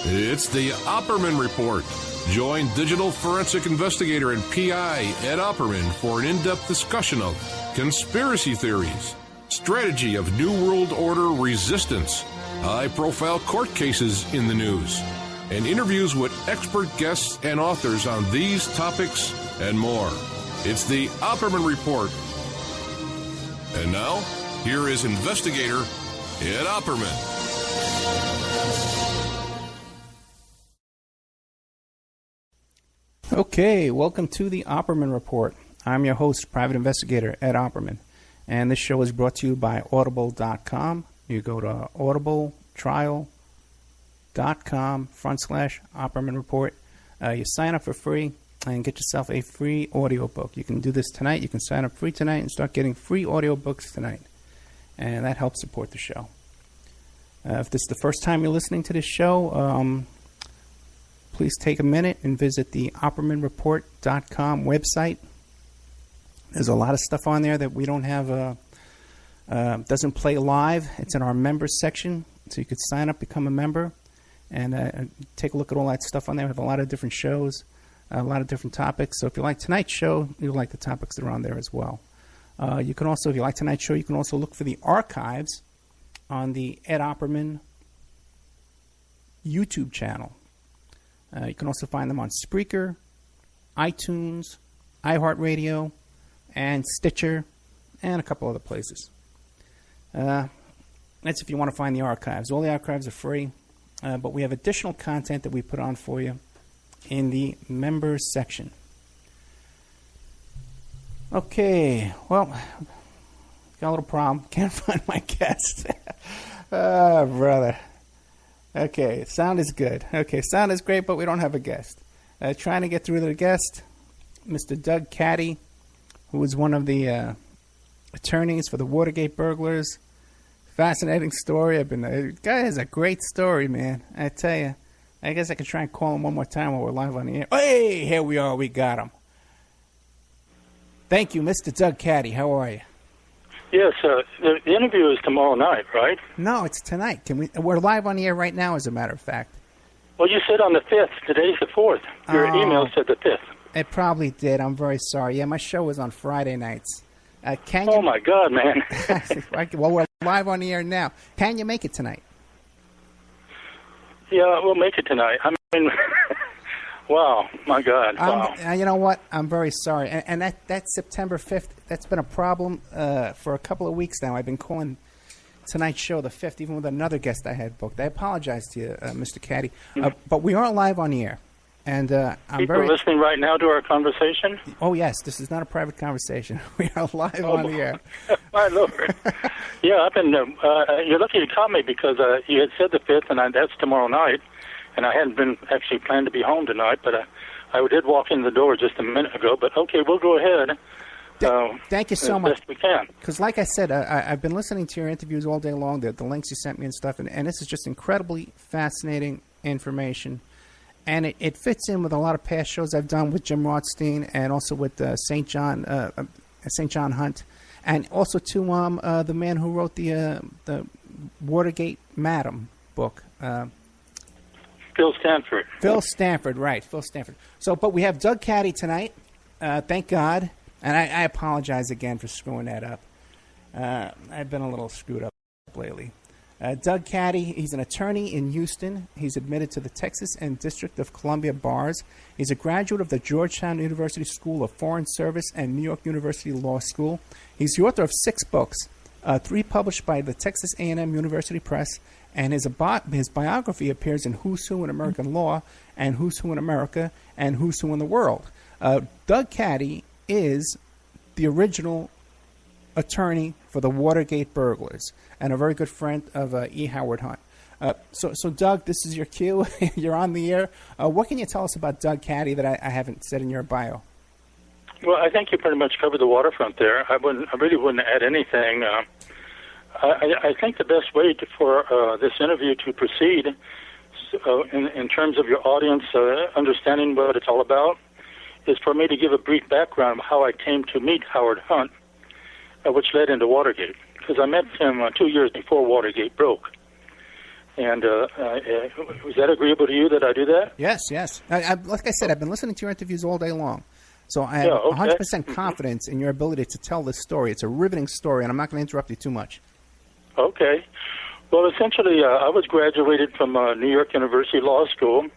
It's the Opperman Report. Join digital forensic investigator and PI Ed Opperman for an in-depth discussion of conspiracy theories, strategy of New World Order resistance, high-profile court cases in the news, and interviews with expert guests and authors on these topics and more. It's the Opperman Report. And now, here is investigator Ed Opperman. Okay, welcome to the Opperman Report. I'm your host, private investigator Ed Opperman, and this show is brought to you by Audible.com. You go to audibletrial.com/Opperman Report. You sign up for free and get yourself a free audiobook. You can do this tonight. You can sign up free tonight and start getting free audiobooks tonight, and that helps support the show. If this is the first time you're listening to this show, please take a minute and visit the OppermanReport.com website. There's a lot of stuff on there that we don't have, doesn't play live. It's in our members section, so you could sign up, become a member, and take a look at all that stuff on there. We have a lot of different shows, a lot of different topics. So if you like tonight's show, you'll like the topics that are on there as well. You can also, if you like tonight's show, you can also look for the archives on the Ed Opperman YouTube channel. You can also find them on Spreaker, iTunes, iHeartRadio, and Stitcher, and a couple other places. That's if you want to find the archives. All the archives are free, but we have additional content that we put on for you in the members section. Okay, well, got a little problem. Can't find my guest. Oh, brother. Okay, sound is good. Okay, sound is great, but we don't have a guest. Trying to get through to the guest, Mr. Doug Caddy, who was one of the attorneys for the Watergate burglars. Fascinating story. The guy has a great story, man. I tell you. I guess I could try and call him one more time while we're live on the air. Hey, here we are. We got him. Thank you, Mr. Doug Caddy. How are you? Yes, the interview is tomorrow night, right? No, it's tonight. We're live on the air right now, as a matter of fact. Well, you said on the 5th. Today's the 4th. Your email said the 5th. It probably did. I'm very sorry. Yeah, my show was on Friday nights. Oh, my God, man. Well, we're live on the air now. Can you make it tonight? Yeah, we'll make it tonight. I mean, wow, my God. Wow. You know what? I'm very sorry. And that September 5th, that's been a problem for a couple of weeks now. I've been calling tonight's show the 5th, even with another guest I had booked. I apologize to you, Mr. Caddy. But we are live on the air. And People listening right now to our conversation? Oh, yes. This is not a private conversation. We are live on the air. My Lord. Yeah, I've been. You're lucky you caught me because you had said the 5th, and that's tomorrow night. And I hadn't been actually planned to be home tonight, but I did walk in the door just a minute ago. But okay, we'll go ahead. Thank you so much. As best we can. Because like I said, I've been listening to your interviews all day long, the links you sent me and stuff, and this is just incredibly fascinating information. And it fits in with a lot of past shows I've done with Jim Rothstein and also with St. John Hunt, and also to the man who wrote the Watergate Madam book. Phil Stanford. Phil Stanford, right. Phil Stanford. So, but we have Doug Caddy tonight, thank God. And I apologize again for screwing that up. I've been a little screwed up lately. Doug Caddy, he's an attorney in Houston. He's admitted to the Texas and District of Columbia bars. He's a graduate of the Georgetown University School of Foreign Service and New York University Law School. He's the author of 6 books, 3 published by the Texas A&M University Press, and his biography appears in Who's Who in American Law and Who's Who in America and Who's Who in the World. Doug Caddy is the original attorney for the Watergate burglars and a very good friend of E. Howard Hunt. So, Doug, this is your cue. You're on the air. What can you tell us about Doug Caddy that I haven't said in your bio? Well, I think you pretty much covered the waterfront there. I really wouldn't add anything. I think the best way for this interview to proceed, in terms of your audience understanding what it's all about, is for me to give a brief background of how I came to meet Howard Hunt, which led into Watergate, because I met him 2 years before Watergate broke. And was that agreeable to you that I do that? Yes, yes. Like I said, I've been listening to your interviews all day long. So I have 100% confidence in your ability to tell this story. It's a riveting story, and I'm not going to interrupt you too much. Okay. Well, essentially, I was graduated from New York University Law School,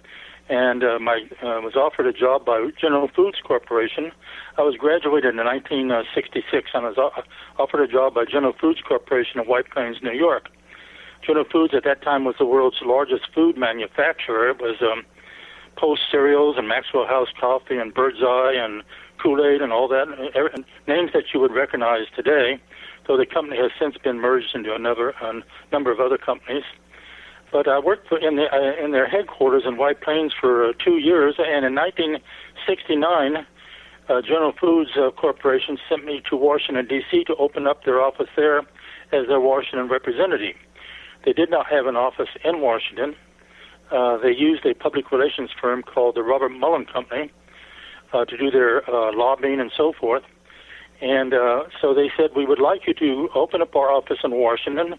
and was offered a job by General Foods Corporation. I was graduated in 1966, and I was offered a job by General Foods Corporation in White Plains, New York. General Foods at that time was the world's largest food manufacturer. It was Post Cereals and Maxwell House Coffee and Bird's Eye and Kool-Aid and all that, names that you would recognize today, though the company has since been merged into a number of other companies. But I worked in their headquarters in White Plains for 2 years, and in 1969, General Foods Corporation sent me to Washington, D.C. to open up their office there as their Washington representative. They did not have an office in Washington. They used a public relations firm called the Robert Mullen Company to do their lobbying and so forth. And so they said, we would like you to open up our office in Washington,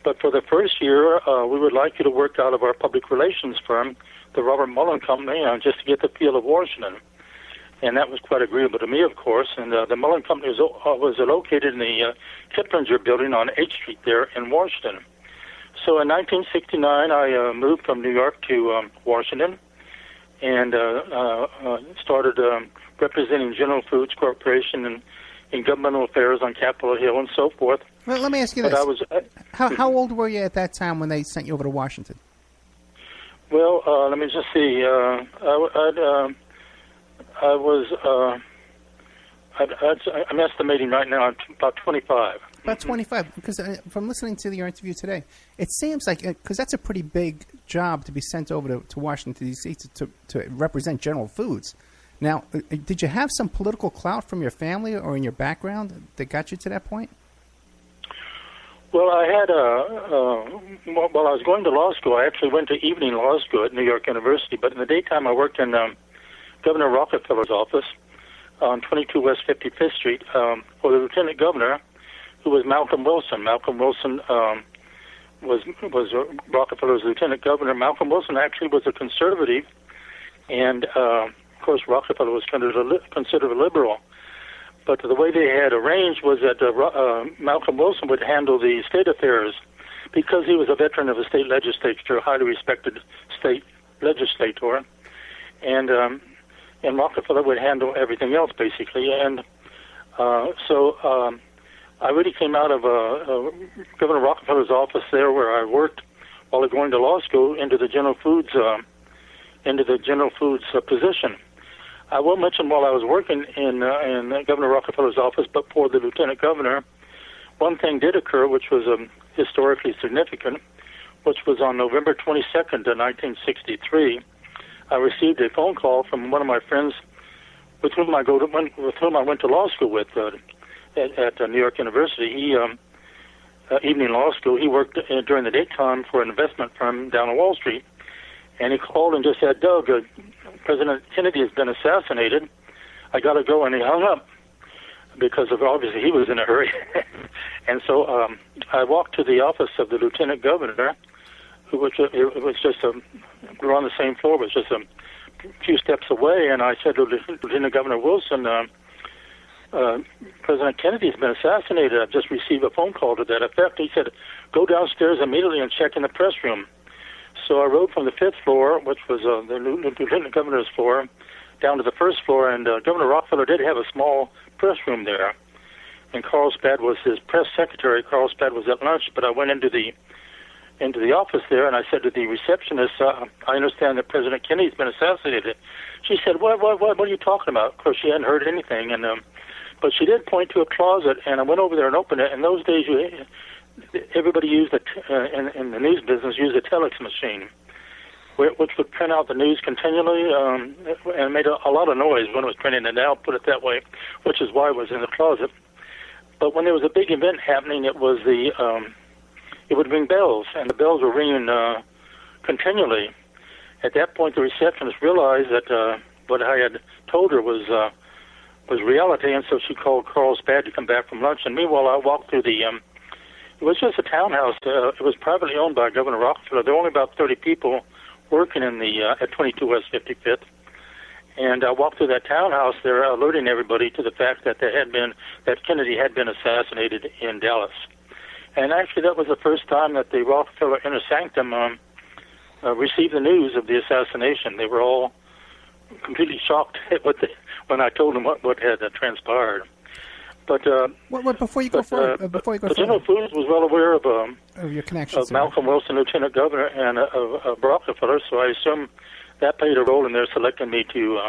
but for the first year, we would like you to work out of our public relations firm, the Robert Mullen Company, just to get the feel of Washington. And that was quite agreeable to me, of course. And the Mullen Company was located in the Kiplinger building on H Street there in Washington. So in 1969, I moved from New York to Washington and started representing General Foods Corporation in governmental affairs on Capitol Hill and so forth. Well, let me ask you this. How old were you at that time when they sent you over to Washington? Well, let me just see. I'm estimating right now about 25. About 25, because from listening to your interview today, it seems like, because that's a pretty big job to be sent over to Washington, D.C. to represent General Foods. Now, did you have some political clout from your family or in your background that got you to that point? Well, I had while I was going to law school, I actually went to evening law school at New York University, but in the daytime I worked in Governor Rockefeller's office on 22 West 55th Street for the lieutenant governor, who was Malcolm Wilson. Malcolm Wilson was Rockefeller's lieutenant governor. Malcolm Wilson actually was a conservative, and of course Rockefeller was considered a liberal. But the way they had arranged was that Malcolm Wilson would handle the state affairs because he was a veteran of the state legislature, a highly respected state legislator, and Rockefeller would handle everything else basically. And so I really came out of Governor Rockefeller's office there, where I worked while going to law school, into the General Foods position. I will mention, while I was working in Governor Rockefeller's office, but for the lieutenant governor, one thing did occur which was historically significant, which was on November 22nd, 1963. I received a phone call from one of my friends with whom I went to law school with at New York University. He evening law school. He worked during the daytime for an investment firm down on Wall Street, and he called and just said, "Doug, President Kennedy has been assassinated. I got to go," and he hung up because obviously he was in a hurry. And so I walked to the office of the lieutenant governor, who was just we were on the same floor, was just a few steps away, and I said to Lieutenant Governor Wilson, President Kennedy's been assassinated. I've just received a phone call to that effect. He said, "Go downstairs immediately and check in the press room." So I rode from the 5th floor, which was the Lieutenant Governor's floor, down to the 1st floor, and Governor Rockefeller did have a small press room there. And Carl Spad was his press secretary. Carl Spad was at lunch, but I went into the office there, and I said to the receptionist, "I understand that President Kennedy's been assassinated." She said, "What are you talking about?" Of course, she hadn't heard anything, and but she did point to a closet, and I went over there and opened it. In those days, everybody used in the news business used a telex machine, which would print out the news continually, and made a lot of noise when it was printing it out. Put it that way, which is why it was in the closet. But when there was a big event happening, it was it would ring bells, and the bells were ringing continually. At that point, the receptionist realized that what I had told her was reality, and so she called Carl Spad to come back from lunch. And meanwhile, I walked through the It was just a townhouse. It was privately owned by Governor Rockefeller. There were only about 30 people working in the at 22 West 55th. And I walked through that townhouse there, alerting everybody to the fact that Kennedy had been assassinated in Dallas. And actually, that was the first time that the Rockefeller Inner Sanctum received the news of the assassination. They were all completely shocked at when I told them what had transpired. But before you go further, General Foods was well aware of your connections of Malcolm Wilson, Lieutenant Governor, and of Rockefeller, so I assume that played a role in their selecting me to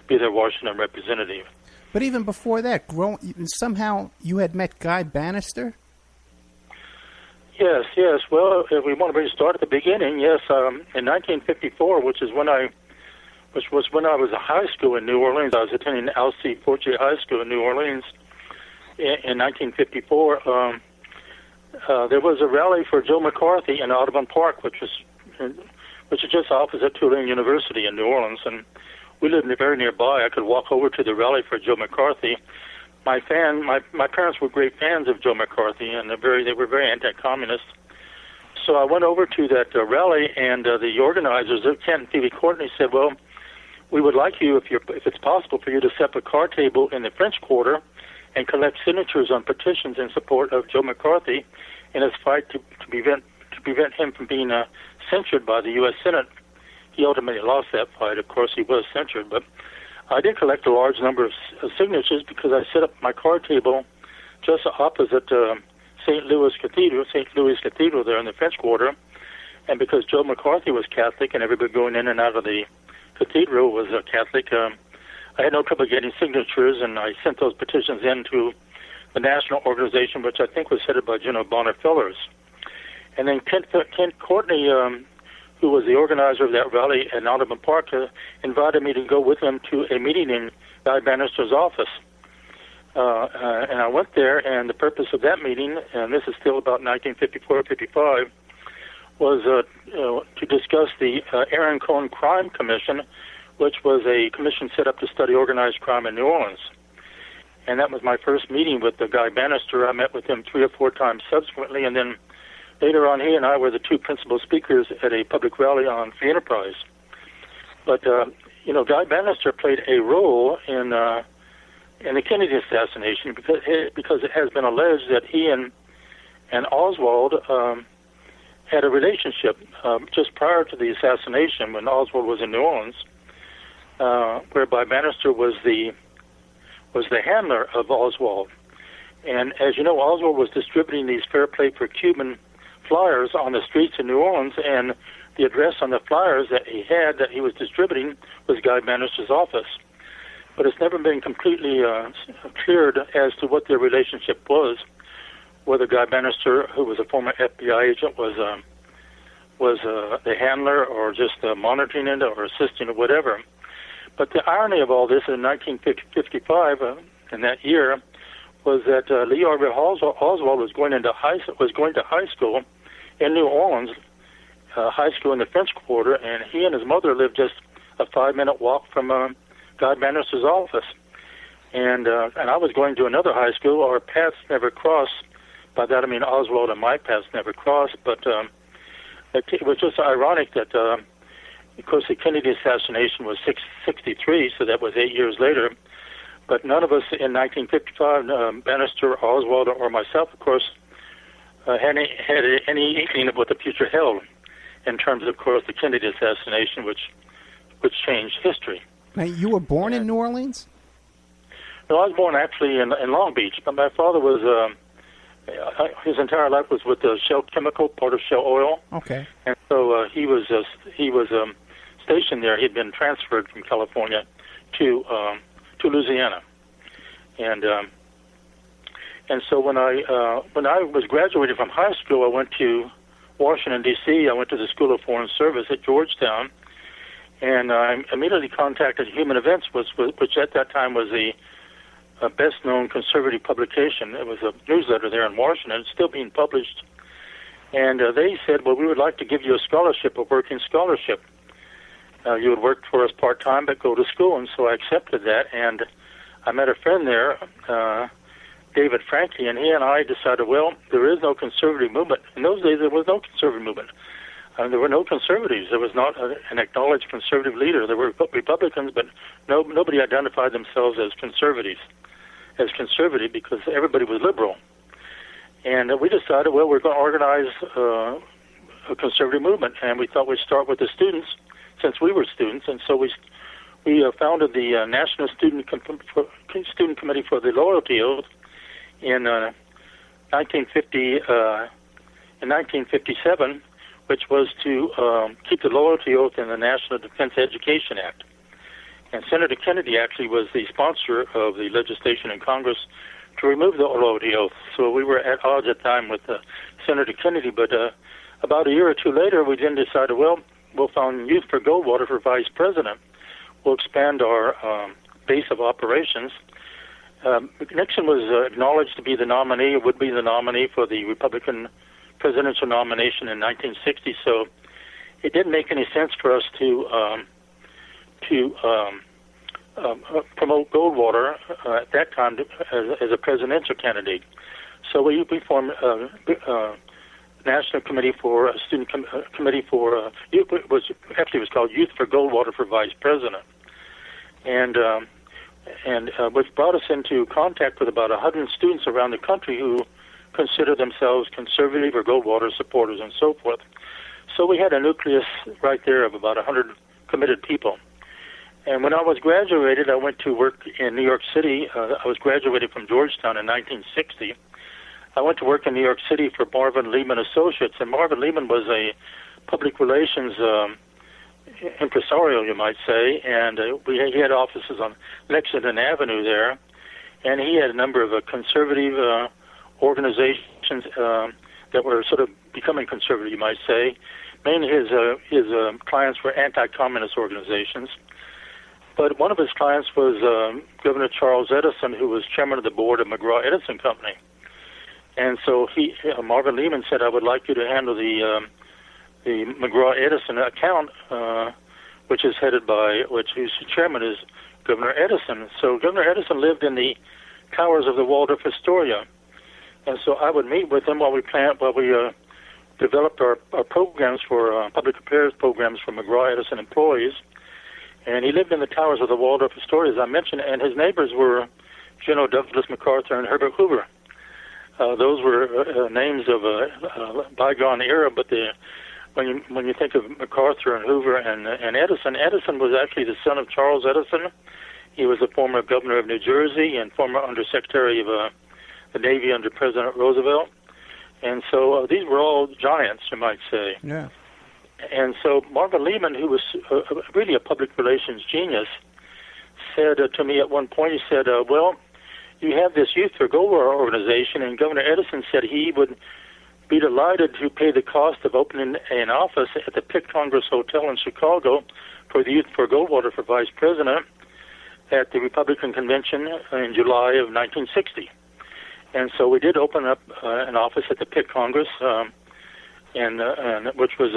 be their Washington representative. But even before that, somehow you had met Guy Bannister? Yes. Well, if we want to really start at the beginning, yes. In 1954, which was when I was in high school in New Orleans, I was attending Alcee Fortier High School in New Orleans. In 1954, there was a rally for Joe McCarthy in Audubon Park, which is just opposite Tulane University in New Orleans, and we lived very nearby. I could walk over to the rally for Joe McCarthy. My parents were great fans of Joe McCarthy, and they were very anti-communist. So I went over to that rally, and the organizers, Kent and Phoebe Courtney, said, "Well, we would like you, if it's possible, for you to set up a card table in the French Quarter and collect signatures on petitions in support of Joe McCarthy in his fight to prevent him from being censured by the U.S. Senate." He ultimately lost that fight. Of course, he was censured, but I did collect a large number of signatures because I set up my card table just opposite St. Louis Cathedral there in the French Quarter, and because Joe McCarthy was Catholic and everybody going in and out of the cathedral was Catholic, I had no trouble getting signatures, and I sent those petitions in to the national organization, which I think was headed by General Bonner Fellers. And then Kent Courtney, who was the organizer of that rally at Audubon Park, invited me to go with him to a meeting in Guy Bannister's office. And I went there, and the purpose of that meeting, and this is still about 1954-55, was to discuss the Aaron Cohn Crime Commission, which was a commission set up to study organized crime in New Orleans. And that was my first meeting with the Guy Bannister. I met with him 3 or 4 times subsequently, and then later on, he and I were the 2 principal speakers at a public rally on free enterprise. But, Guy Bannister played a role in the Kennedy assassination because it has been alleged that he and Oswald had a relationship just prior to the assassination when Oswald was in New Orleans, whereby Bannister was the handler of Oswald. And as you know, Oswald was distributing these Fair Play for Cuban flyers on the streets in New Orleans, and the address on the flyers that he was distributing was Guy Bannister's office. But it's never been completely cleared as to what their relationship was, whether Guy Bannister, who was a former FBI agent, was the handler or just monitoring it or assisting or whatever. But the irony of all this in 1955, in that year, was that Lee Harvey Oswald was going to high school in New Orleans, high school in the French Quarter, and he and his mother lived just a 5-minute walk from Guy Bannister's office. And I was going to another high school. Our paths never crossed. By that I mean Oswald and my paths never crossed. But it was just ironic that, of course, the Kennedy assassination was 1963, so that was 8 years later. But none of us in 1955, Bannister, Oswald, or myself, of course, had any inkling of what the future held in terms of course, the Kennedy assassination, which changed history. Now, you were born in New Orleans? No, I was born actually in Long Beach, but my father was, his entire life was with Shell Chemical, part of Shell Oil. Okay. And so he was stationed there. He'd been transferred from California to Louisiana, and so when I was graduating from high school, I went to Washington D.C. I went to the School of Foreign Service at Georgetown, and I immediately contacted Human Events, which at that time was the best-known conservative publication. It was a newsletter there in Washington. It's still being published, and they said, "Well, we would like to give you a scholarship, a working scholarship. You would work for us part-time but go to school." And so I accepted that, and I met a friend there David Franke, and he and I decided, well, there is no conservative movement. In those days, there was no conservative movement. There were no conservatives. There was not an acknowledged conservative leader. There were Republicans, but nobody identified themselves as conservative because everybody was liberal. And we decided, well, we're going to organize a conservative movement, and we thought we'd start with the students, since we were students, and so we founded the National Student Committee for the Loyalty Oath in 1957, which was to keep the loyalty oath in the National Defense Education Act. And Senator Kennedy actually was the sponsor of the legislation in Congress to remove the loyalty oath. So we were at odds at the time with Senator Kennedy, but about a year or two later, we then decided, well, we'll found Youth for Goldwater for vice president. We'll expand our base of operations. Nixon was acknowledged to be the nominee, would be the nominee for the Republican presidential nomination in 1960, so it didn't make any sense for us to promote Goldwater at that time as a presidential candidate. So we formed National Committee for Student Committee for it was called Youth for Goldwater for Vice President, and which brought us into contact with about 100 students around the country who consider themselves conservative or Goldwater supporters and so forth. So we had a nucleus right there of about 100 committed people. And when I was graduated, I went to work in New York City. I was graduated from Georgetown in 1960. I went to work in New York City for Marvin Lehman Associates, and Marvin Lehman was a public relations impresario, you might say, and he had offices on Lexington Avenue there, and he had a number of conservative organizations that were sort of becoming conservative, you might say. Mainly his clients were anti-communist organizations. But one of his clients was Governor Charles Edison, who was chairman of the board of McGraw-Edison Company. And so Marvin Lehman said, I would like you to handle the McGraw-Edison account, which is headed by, whose chairman is Governor Edison. So Governor Edison lived in the towers of the Waldorf Astoria. And so I would meet with him while we developed our programs for public affairs programs for McGraw-Edison employees. And he lived in the towers of the Waldorf Astoria, as I mentioned, and his neighbors were General Douglas MacArthur and Herbert Hoover. Those were names of a bygone era, but when you think of MacArthur and Hoover and Edison was actually the son of Charles Edison. He was a former governor of New Jersey and former undersecretary of the Navy under President Roosevelt. And so these were all giants, you might say. Yeah. And so Marvin Lehman, who was really a public relations genius, said to me at one point, he said, well, you have this Youth for Goldwater organization, and Governor Edison said he would be delighted to pay the cost of opening an office at the Pitt Congress Hotel in Chicago for the Youth for Goldwater for vice president at the Republican Convention in July of 1960. And so we did open up an office at the Pitt Congress, and which was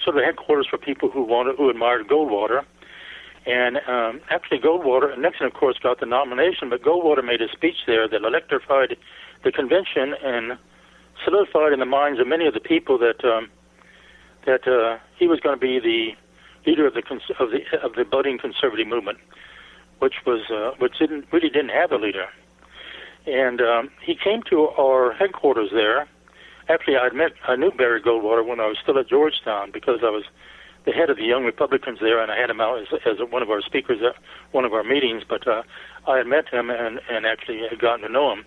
sort of headquarters for people who admired Goldwater. And actually Goldwater, Nixon of course got the nomination, but Goldwater made a speech there that electrified the convention and solidified in the minds of many of the people that he was going to be the leader of the budding conservative movement, which didn't have a leader. And he came to our headquarters there. Actually, I knew Barry Goldwater when I was still at Georgetown because I was the head of the Young Republicans there, and I had him out as one of our speakers at one of our meetings. But I had met him and actually had gotten to know him.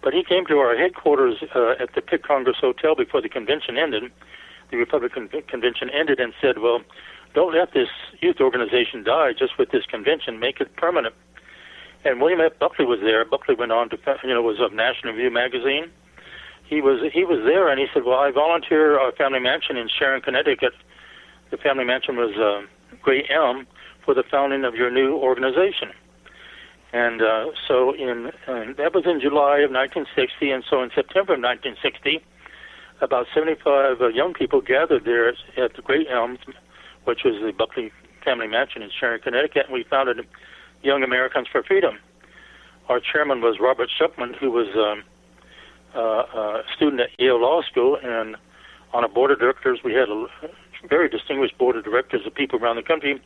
But he came to our headquarters at the Pitt Congress Hotel before the convention ended. The Republican convention ended, and said, well, don't let this youth organization die just with this convention. Make it permanent. And William F. Buckley was there. Buckley went on to, was of National Review magazine. He was there, and he said, well, I volunteer our family mansion in Sharon, Connecticut. The family mansion was Great Elm for the founding of your new organization. And so that was in July of 1960, and so in September of 1960, about 75 young people gathered there at the Great Elm, which was the Buckley family mansion in Sharon, Connecticut, and we founded Young Americans for Freedom. our chairman was Robert Shupman, who was a student at Yale Law School, and on a board of directors, we had a very distinguished board of directors of people around the country,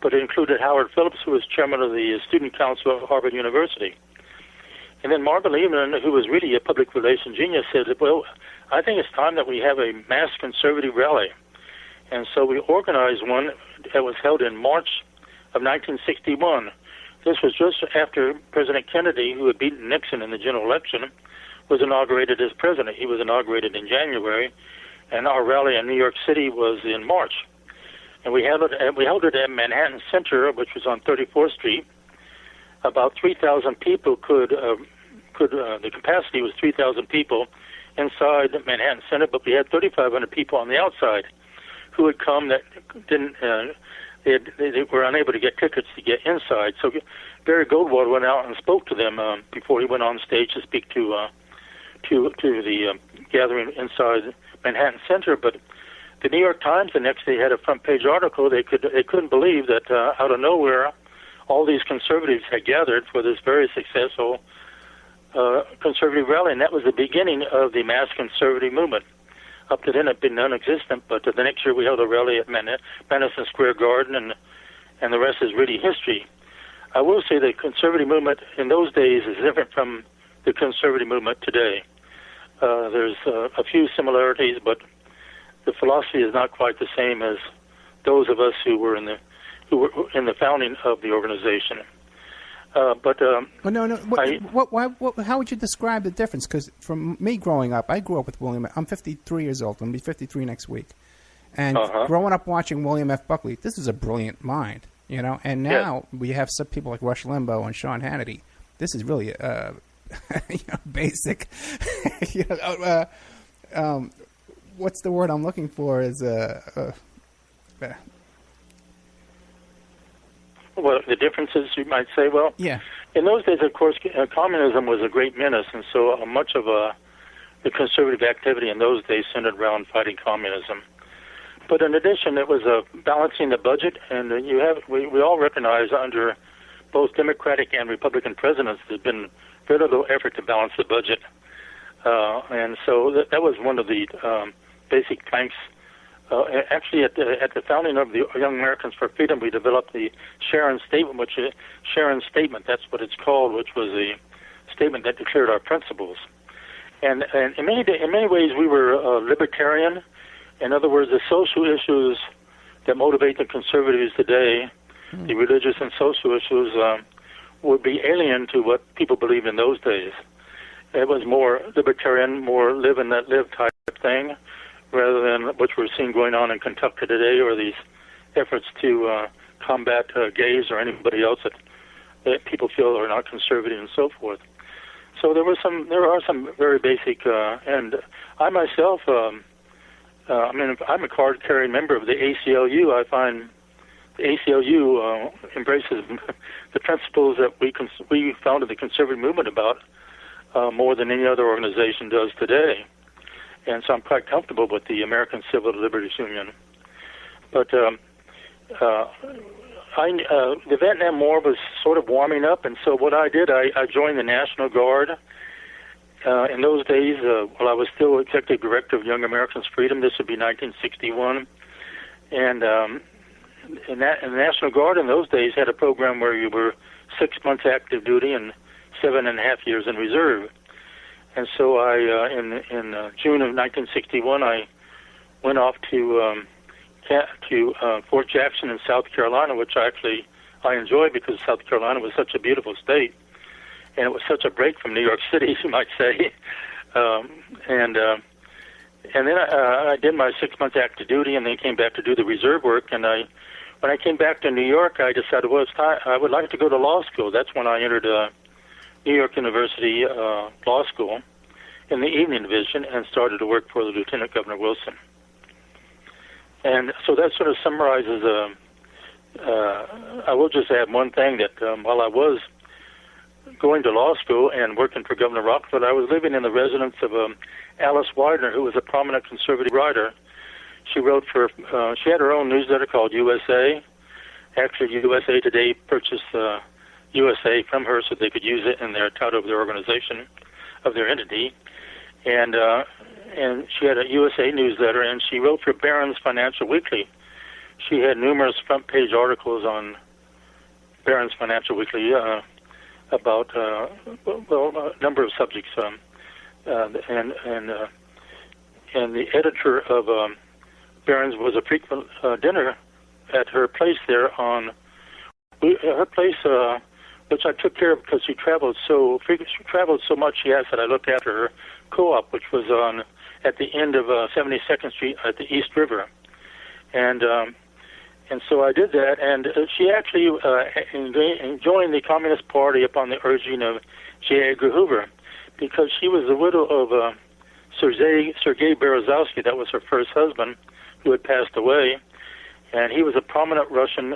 but it included Howard Phillips, who was chairman of the Student Council of Harvard University. And then Marvin Lehman, who was really a public relations genius, said, well, I think it's time that we have a mass conservative rally. And so we organized one that was held in March of 1961. This was just after President Kennedy, who had beaten Nixon in the general election, was inaugurated as president. He was inaugurated in January, and our rally in New York City was in March. And we held it at Manhattan Center, which was on 34th Street. About 3,000 people the capacity was 3,000 people inside Manhattan Center, but we had 3,500 people on the outside who had come that didn't, they were unable to get tickets to get inside. So Barry Goldwater went out and spoke to them before he went on stage to speak to the gathering inside Manhattan Center. But the New York Times the next day had a front page article. They couldn't believe that out of nowhere, all these conservatives had gathered for this very successful conservative rally, and that was the beginning of the mass conservative movement. Up to then, it had been non-existent, but the next year we held a rally at Madison Square Garden, and the rest is really history. I will say the conservative movement in those days is different from the conservative movement today. There's a few similarities, but the philosophy is not quite the same as those of us who were in the founding of the organization. How would you describe the difference? Because from me growing up, I grew up with William. I'm 53 years old. I'm going to be 53 next week. And growing up watching William F. Buckley, this is a brilliant mind, you know. And now we have some people like Rush Limbaugh and Sean Hannity. This is really basic. What's the word I'm looking for? Is well, the differences, you might say, well, yeah. In those days, of course, communism was a great menace, and so much of the conservative activity in those days centered around fighting communism. But in addition, it was balancing the budget, and we all recognize under both Democratic and Republican presidents there's been very little effort to balance the budget. And so that was one of the basic planks. Actually, at the founding of the Young Americans for Freedom, we developed the Sharon Statement, that's what it's called, which was a statement that declared our principles. And in many ways, we were libertarian. In other words, the social issues that motivate the conservatives today, the religious and social issues, would be alien to what people believed in those days. It was more libertarian, more live and let live type thing, rather than what we're seeing going on in Kentucky today, or these efforts to combat gays or anybody else that people feel are not conservative and so forth. So there are some very basic, and I myself, I'm a card-carrying member of the ACLU. I find the ACLU embraces the principles that we founded the conservative movement about more than any other organization does today. And so I'm quite comfortable with the American Civil Liberties Union. But the Vietnam War was sort of warming up, and so what I did, I joined the National Guard. In those days, while I was still executive director of Young Americans Freedom, this would be 1961. And in the National Guard in those days had a program where you were 6 months active duty and 7.5 years in reserve. And so in June of 1961, I went off to Fort Jackson in South Carolina, which I enjoyed because South Carolina was such a beautiful state, and it was such a break from New York City, you might say. And then I did my 6 months active duty, and then came back to do the reserve work. And when I came back to New York, I decided, well, it's time. I would like to go to law school. That's when I entered New York University Law School in the evening division and started to work for the Lieutenant Governor Wilson. And so that sort of summarizes, I will just add one thing, that while I was going to law school and working for Governor Rockeford, I was living in the residence of Alice Widener, who was a prominent conservative writer. She wrote she had her own newsletter called USA. Actually, USA Today purchased USA from her so they could use it in their title of their organization, of their entity. And she had a USA newsletter, and she wrote for Barron's Financial Weekly. She had numerous front-page articles on Barron's Financial Weekly about a number of subjects. And the editor of Barron's was a frequent dinner at her place there on her place, which I took care of because she traveled so much. She asked that I look after her co-op, which was at the end of 72nd Street at the East River, and so I did that. And she actually joined the Communist Party upon the urging of J. Edgar Hoover, because she was the widow of Sergei Berezovsky. That was her first husband, who had passed away, and he was a prominent Russian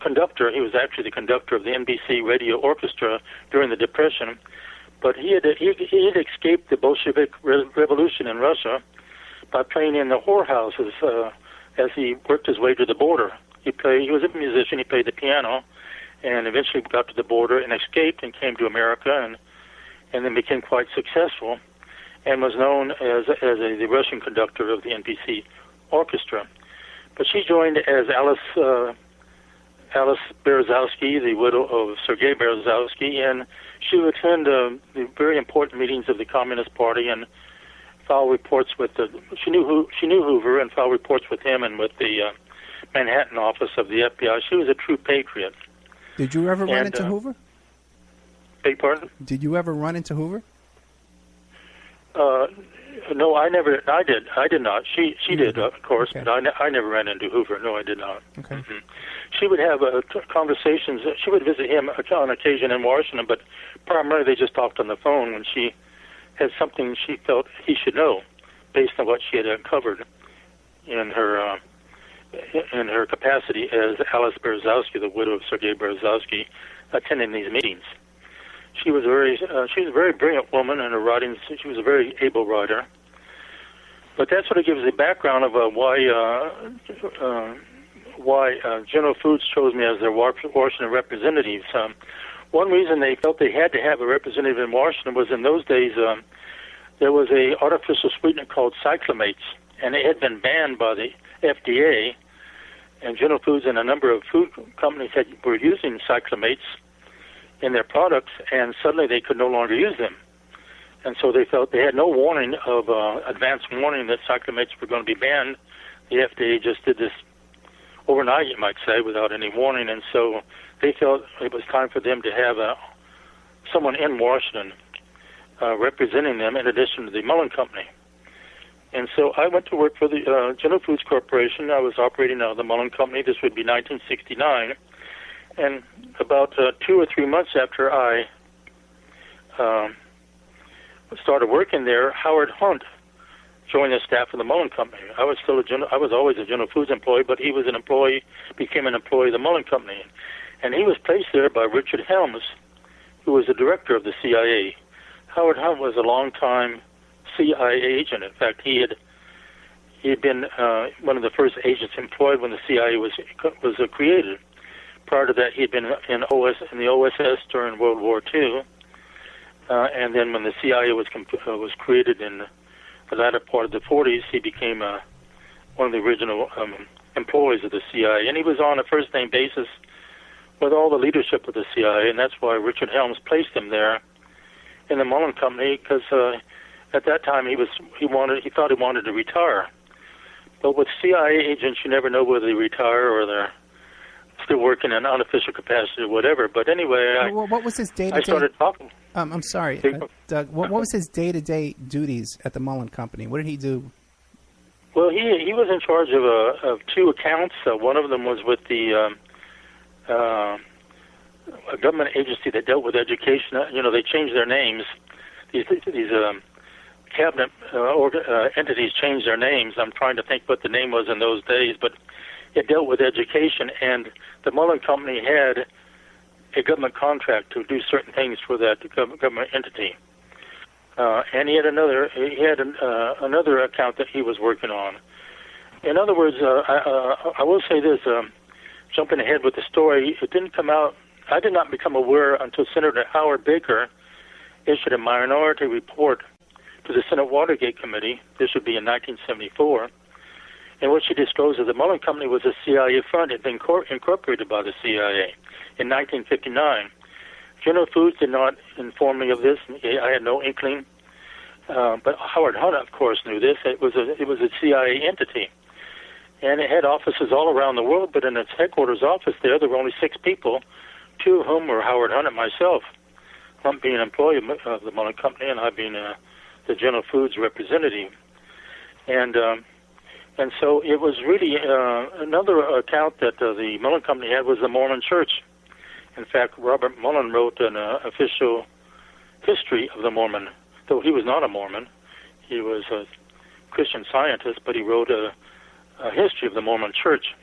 conductor. He was actually the conductor of the NBC radio orchestra during the Depression, but he had escaped the Bolshevik revolution in Russia by playing in the whorehouses as he worked his way to the border. He was a musician. He played the piano, and eventually got to the border and escaped and came to America, and then became quite successful, and was known as the Russian conductor of the NBC orchestra. But she joined as Alice Berezovsky, the widow of Sergei Berezovsky, and she would attend the very important meetings of the Communist Party and file reports with she knew Hoover and file reports with him and with the Manhattan office of the FBI. She was a true patriot. Did you ever run into Hoover? Beg pardon? Did you ever run into Hoover? No, I never. I did not. She did, of course, okay. But I never ran into Hoover. No, I did not. Okay. Mm-hmm. She would have conversations. She would visit him on occasion in Washington, but primarily they just talked on the phone when she had something she felt he should know, based on what she had uncovered in her capacity as Alice Berezovsky, the widow of Sergei Berezovsky, attending these meetings. She was a very brilliant woman, and her writings. She was a very able writer. But that sort of gives the background of why General Foods chose me as their Washington representative. One reason they felt they had to have a representative in Washington was in those days there was a artificial sweetener called cyclamates, and it had been banned by the FDA. And General Foods and a number of food companies were using cyclamates in their products, and suddenly they could no longer use them. And so they felt they had no warning of advance warning that cyclamates were going to be banned. The FDA just did this overnight, you might say, without any warning. And so they felt it was time for them to have someone in Washington representing them in addition to the Mullen Company. And so I went to work for the General Foods Corporation. I was operating out of the Mullen Company. This would be 1969. And about 2 or 3 months after I started working there, Howard Hunt joined the staff of the Mullen Company. I was always a General Foods employee, but he was became an employee of the Mullen Company. And he was placed there by Richard Helms, who was the director of the CIA. Howard Hunt was a long-time CIA agent. In fact, he had been one of the first agents employed when the CIA was created. Prior to that, he had been in the OSS during World War II, and then when the CIA was created in the latter part of the 40s, he became one of the original employees of the CIA, and he was on a first-name basis with all the leadership of the CIA, and that's why Richard Helms placed him there in the Mullen Company, because at that time he thought he wanted to retire. But with CIA agents, you never know whether they retire or they're still working in unofficial capacity or whatever. But anyway, what was his day-to-day? I started talking. I'm sorry, Doug. What was his day-to-day duties at the Mullen Company? What did he do? Well, he was in charge of 2 accounts. One of them was with the a government agency that dealt with education. They changed their names. These cabinet entities changed their names. I'm trying to think what the name was in those days, but it dealt with education, and the Mullen Company had a government contract to do certain things for that government entity. And he had another account that he was working on. In other words, I will say this, jumping ahead with the story, it didn't come out I did not become aware until Senator Howard Baker issued a minority report to the Senate Watergate Committee. This would be in 1974, in which he disclosed that the Mullen Company was a CIA fund and had been incorporated by the CIA in 1959. General Foods did not inform me of this. I had no inkling. But Howard Hunt, of course, knew this. It was a CIA entity. And it had offices all around the world, but in its headquarters office there were only 6 people, 2 of whom were Howard Hunt and myself. Hunt being an employee of the Mullen Company, and I being the General Foods representative. And so it was really another account that the Mullen Company had was the Mormon Church. In fact, Robert Mullen wrote an official history of the Mormon, though he was not a Mormon. He was a Christian Scientist, but he wrote a history of the Mormon Church.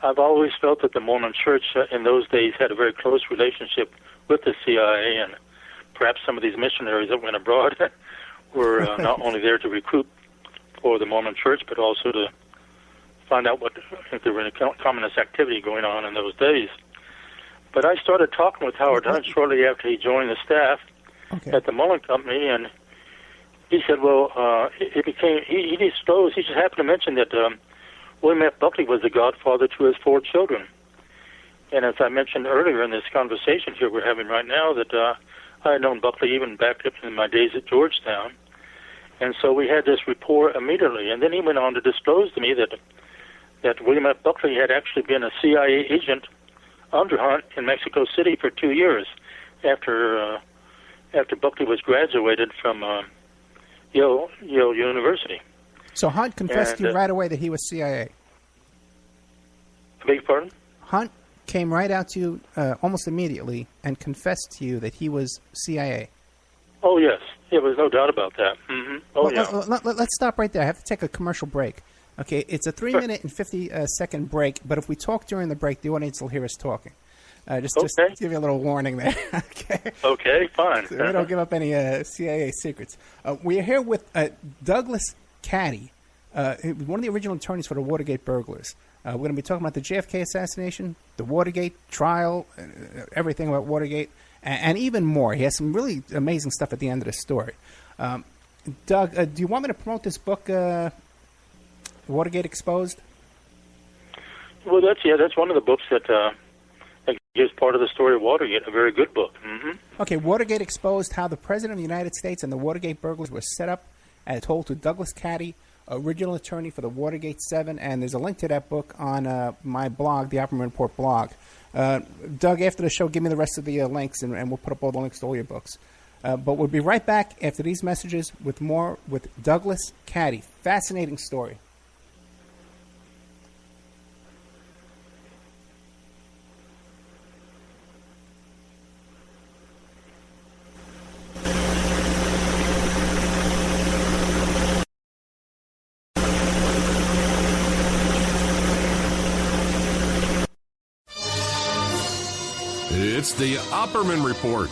I've always felt that the Mormon Church in those days had a very close relationship with the CIA, and perhaps some of these missionaries that went abroad were not only there to recruit for the Mormon Church, but also to find out if there were any communist activity going on in those days. But I started talking with Howard Hunt shortly after he joined the staff at the Mullen Company, and he said, well, he disclosed, he just happened to mention that William F. Buckley was the godfather to his 4 children. And as I mentioned earlier in this conversation here we're having right now, that I had known Buckley even back up in my days at Georgetown. And so we had this rapport immediately. And then he went on to disclose to me that William F. Buckley had actually been a CIA agent under Hunt in Mexico City for 2 years after Buckley was graduated from Yale University. So Hunt confessed to you right away that he was CIA? I beg your pardon? Hunt came right out to you almost immediately and confessed to you that he was CIA. Oh, yes. Yeah, there's no doubt about that. Mm-hmm. Oh, well, yeah. Let's stop right there. I have to take a commercial break. Okay, it's a 3-minute and 50-second break, but if we talk during the break, the audience will hear us talking. Just give you a little warning there. Okay. Okay, fine. So we don't give up any CIA secrets. We are here with Douglas Caddy, one of the original attorneys for the Watergate burglars. We're going to be talking about the JFK assassination, the Watergate trial, everything about Watergate, and even more. He has some really amazing stuff at the end of the story. Doug, do you want me to promote this book, Watergate Exposed? Well, that's one of the books that is part of the story of Watergate, a very good book. Mm-hmm. Okay, Watergate Exposed, How the President of the United States and the Watergate Burglars were set up, and told to Douglas Caddy, original attorney for the Watergate 7, and there's a link to that book on my blog, the Oppenheimer Report blog. Doug, after the show, give me the rest of the links, and we'll put up all the links to all your books. But we'll be right back after these messages with more with Douglas Caddy. Fascinating story. It's the Opperman Report.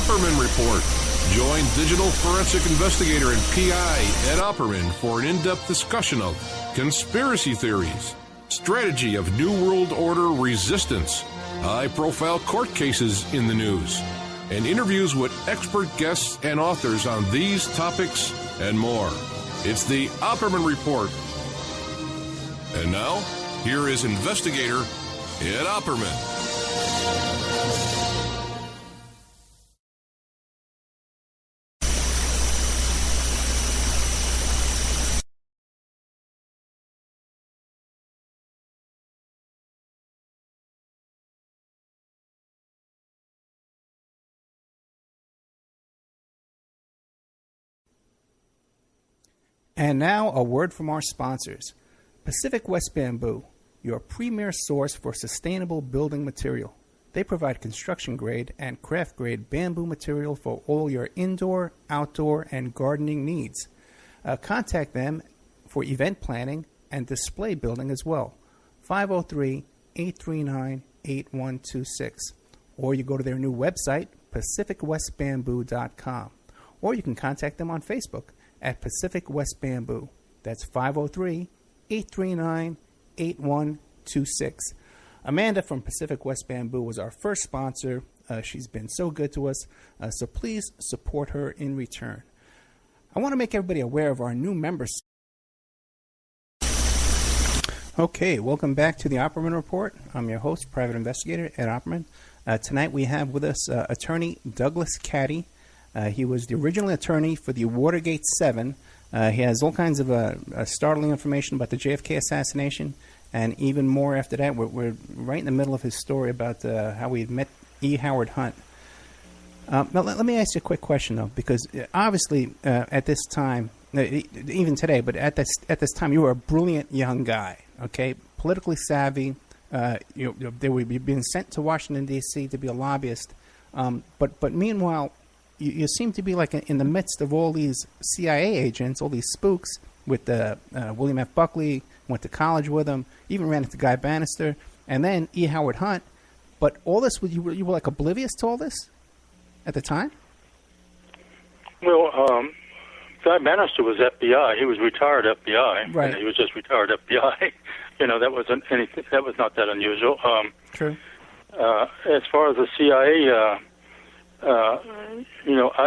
Opperman Report. Join digital forensic investigator and PI Ed Opperman for an in-depth discussion of conspiracy theories, strategy of New World Order resistance, high-profile court cases in the news, and interviews with expert guests and authors on these topics and more. It's the Opperman Report. And now, here is investigator Ed Opperman. And now, a word from our sponsors. Pacific West Bamboo, your premier source for sustainable building material. They provide construction-grade and craft-grade bamboo material for all your indoor, outdoor, and gardening needs. Contact them for event planning and display building as well. 503-839-8126. Or you go to their new website, pacificwestbamboo.com. Or you can contact them on Facebook at Pacific West Bamboo. That's 503-839-8126. Amanda from Pacific West Bamboo was our first sponsor. She's been so good to us, so please support her in return. I want to make everybody aware of our new members. Okay, welcome back to the Opperman Report. I'm your host, Private Investigator Ed Opperman. Tonight we have with us attorney Douglas Caddy. He was the original attorney for the Watergate 7. He has all kinds of startling information about the JFK assassination, and even more after that. We're right in the middle of his story about how we met E. Howard Hunt. Now, let me ask you a quick question, though, because obviously at this time, even today, but at this time, you were a brilliant young guy, okay, politically savvy. They were being sent to Washington, D.C. to be a lobbyist. But meanwhile, you seem to be like in the midst of all these CIA agents, all these spooks, with William F. Buckley, went to college with him, even ran into Guy Bannister, and then E. Howard Hunt. But all this, you were like oblivious to all this at the time? Well, Guy Bannister was FBI. He was retired FBI. Right. And he was just retired FBI. That wasn't anything. That was not that unusual. True. As far as the CIA,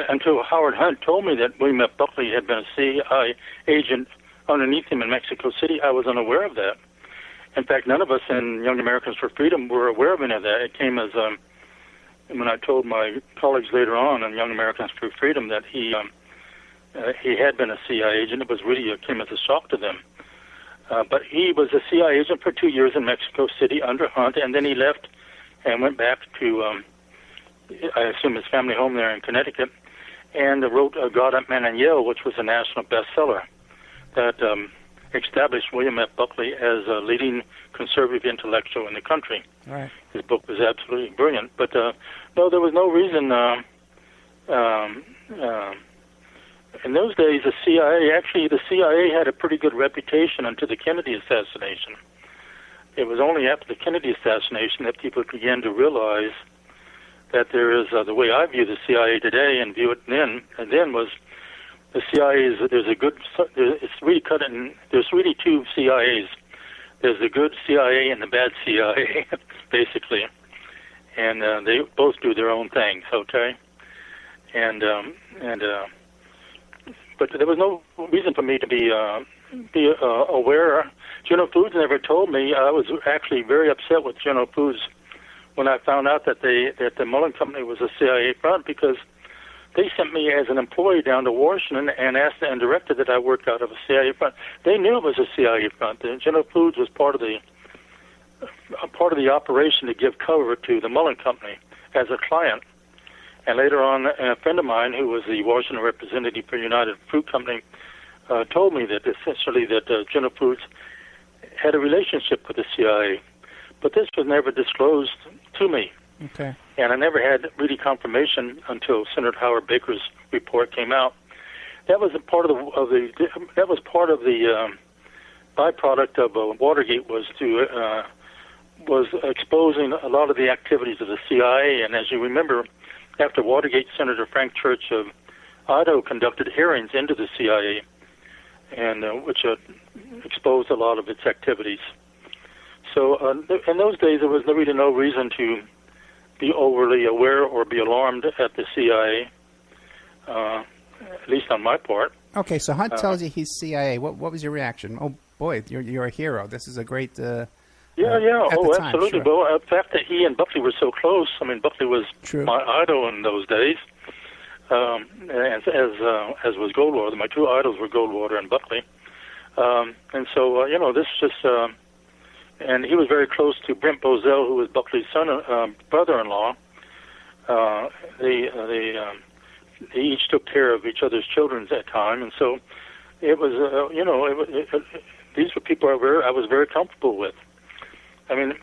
until Howard Hunt told me that William F. Buckley had been a CIA agent underneath him in Mexico City, I was unaware of that. In fact, none of us in Young Americans for Freedom were aware of any of that. It came as when I told my colleagues later on in Young Americans for Freedom that he had been a CIA agent. It came as a shock to them. But he was a CIA agent for 2 years in Mexico City under Hunt, and then he left and went back to I assume his family home there in Connecticut, and wrote God Up Man and Yell, which was a national bestseller that established William F. Buckley as a leading conservative intellectual in the country. Right. His book was absolutely brilliant. But no, there was no reason. In those days, the CIA had a pretty good reputation until the Kennedy assassination. It was only after the Kennedy assassination that people began to realize that there is the way I view the CIA today and view it then, and then was the CIA is there's really two CIAs. There's the good CIA and the bad CIA, basically, and they both do their own things. Okay, but there was no reason for me to be aware. General Foods never told me. I was actually very upset with General Foods when I found out that the Mullen Company was a CIA front, because they sent me as an employee down to Washington and asked and directed that I work out of a CIA front. They knew it was a CIA front. The General Foods was part of the operation to give cover to the Mullen Company as a client. And later on, a friend of mine who was the Washington representative for United Fruit Company told me that essentially that General Foods had a relationship with the CIA. But this was never disclosed to me. Okay. And I never had really confirmation until Senator Howard Baker's report came out. That was a part of the byproduct of Watergate was exposing a lot of the activities of the CIA. And as you remember, after Watergate, Senator Frank Church of Idaho conducted hearings into the CIA, and which exposed a lot of its activities. So in those days, there was really no reason to be overly aware or be alarmed at the CIA, at least on my part. Okay, so Hunt tells you he's CIA. What was your reaction? Oh boy, you're a hero. This is a great. Yeah. At Oh, the time, absolutely. sure. Well, the fact that he and Buckley were so close. I mean, Buckley was True. my idol in those days, as was Goldwater. My two idols were Goldwater and Buckley, and so this just. And he was very close to Brent Bozell, who was Buckley's brother-in-law. They each took care of each other's children at that time, and so it was, these were people I was very comfortable with. I mean,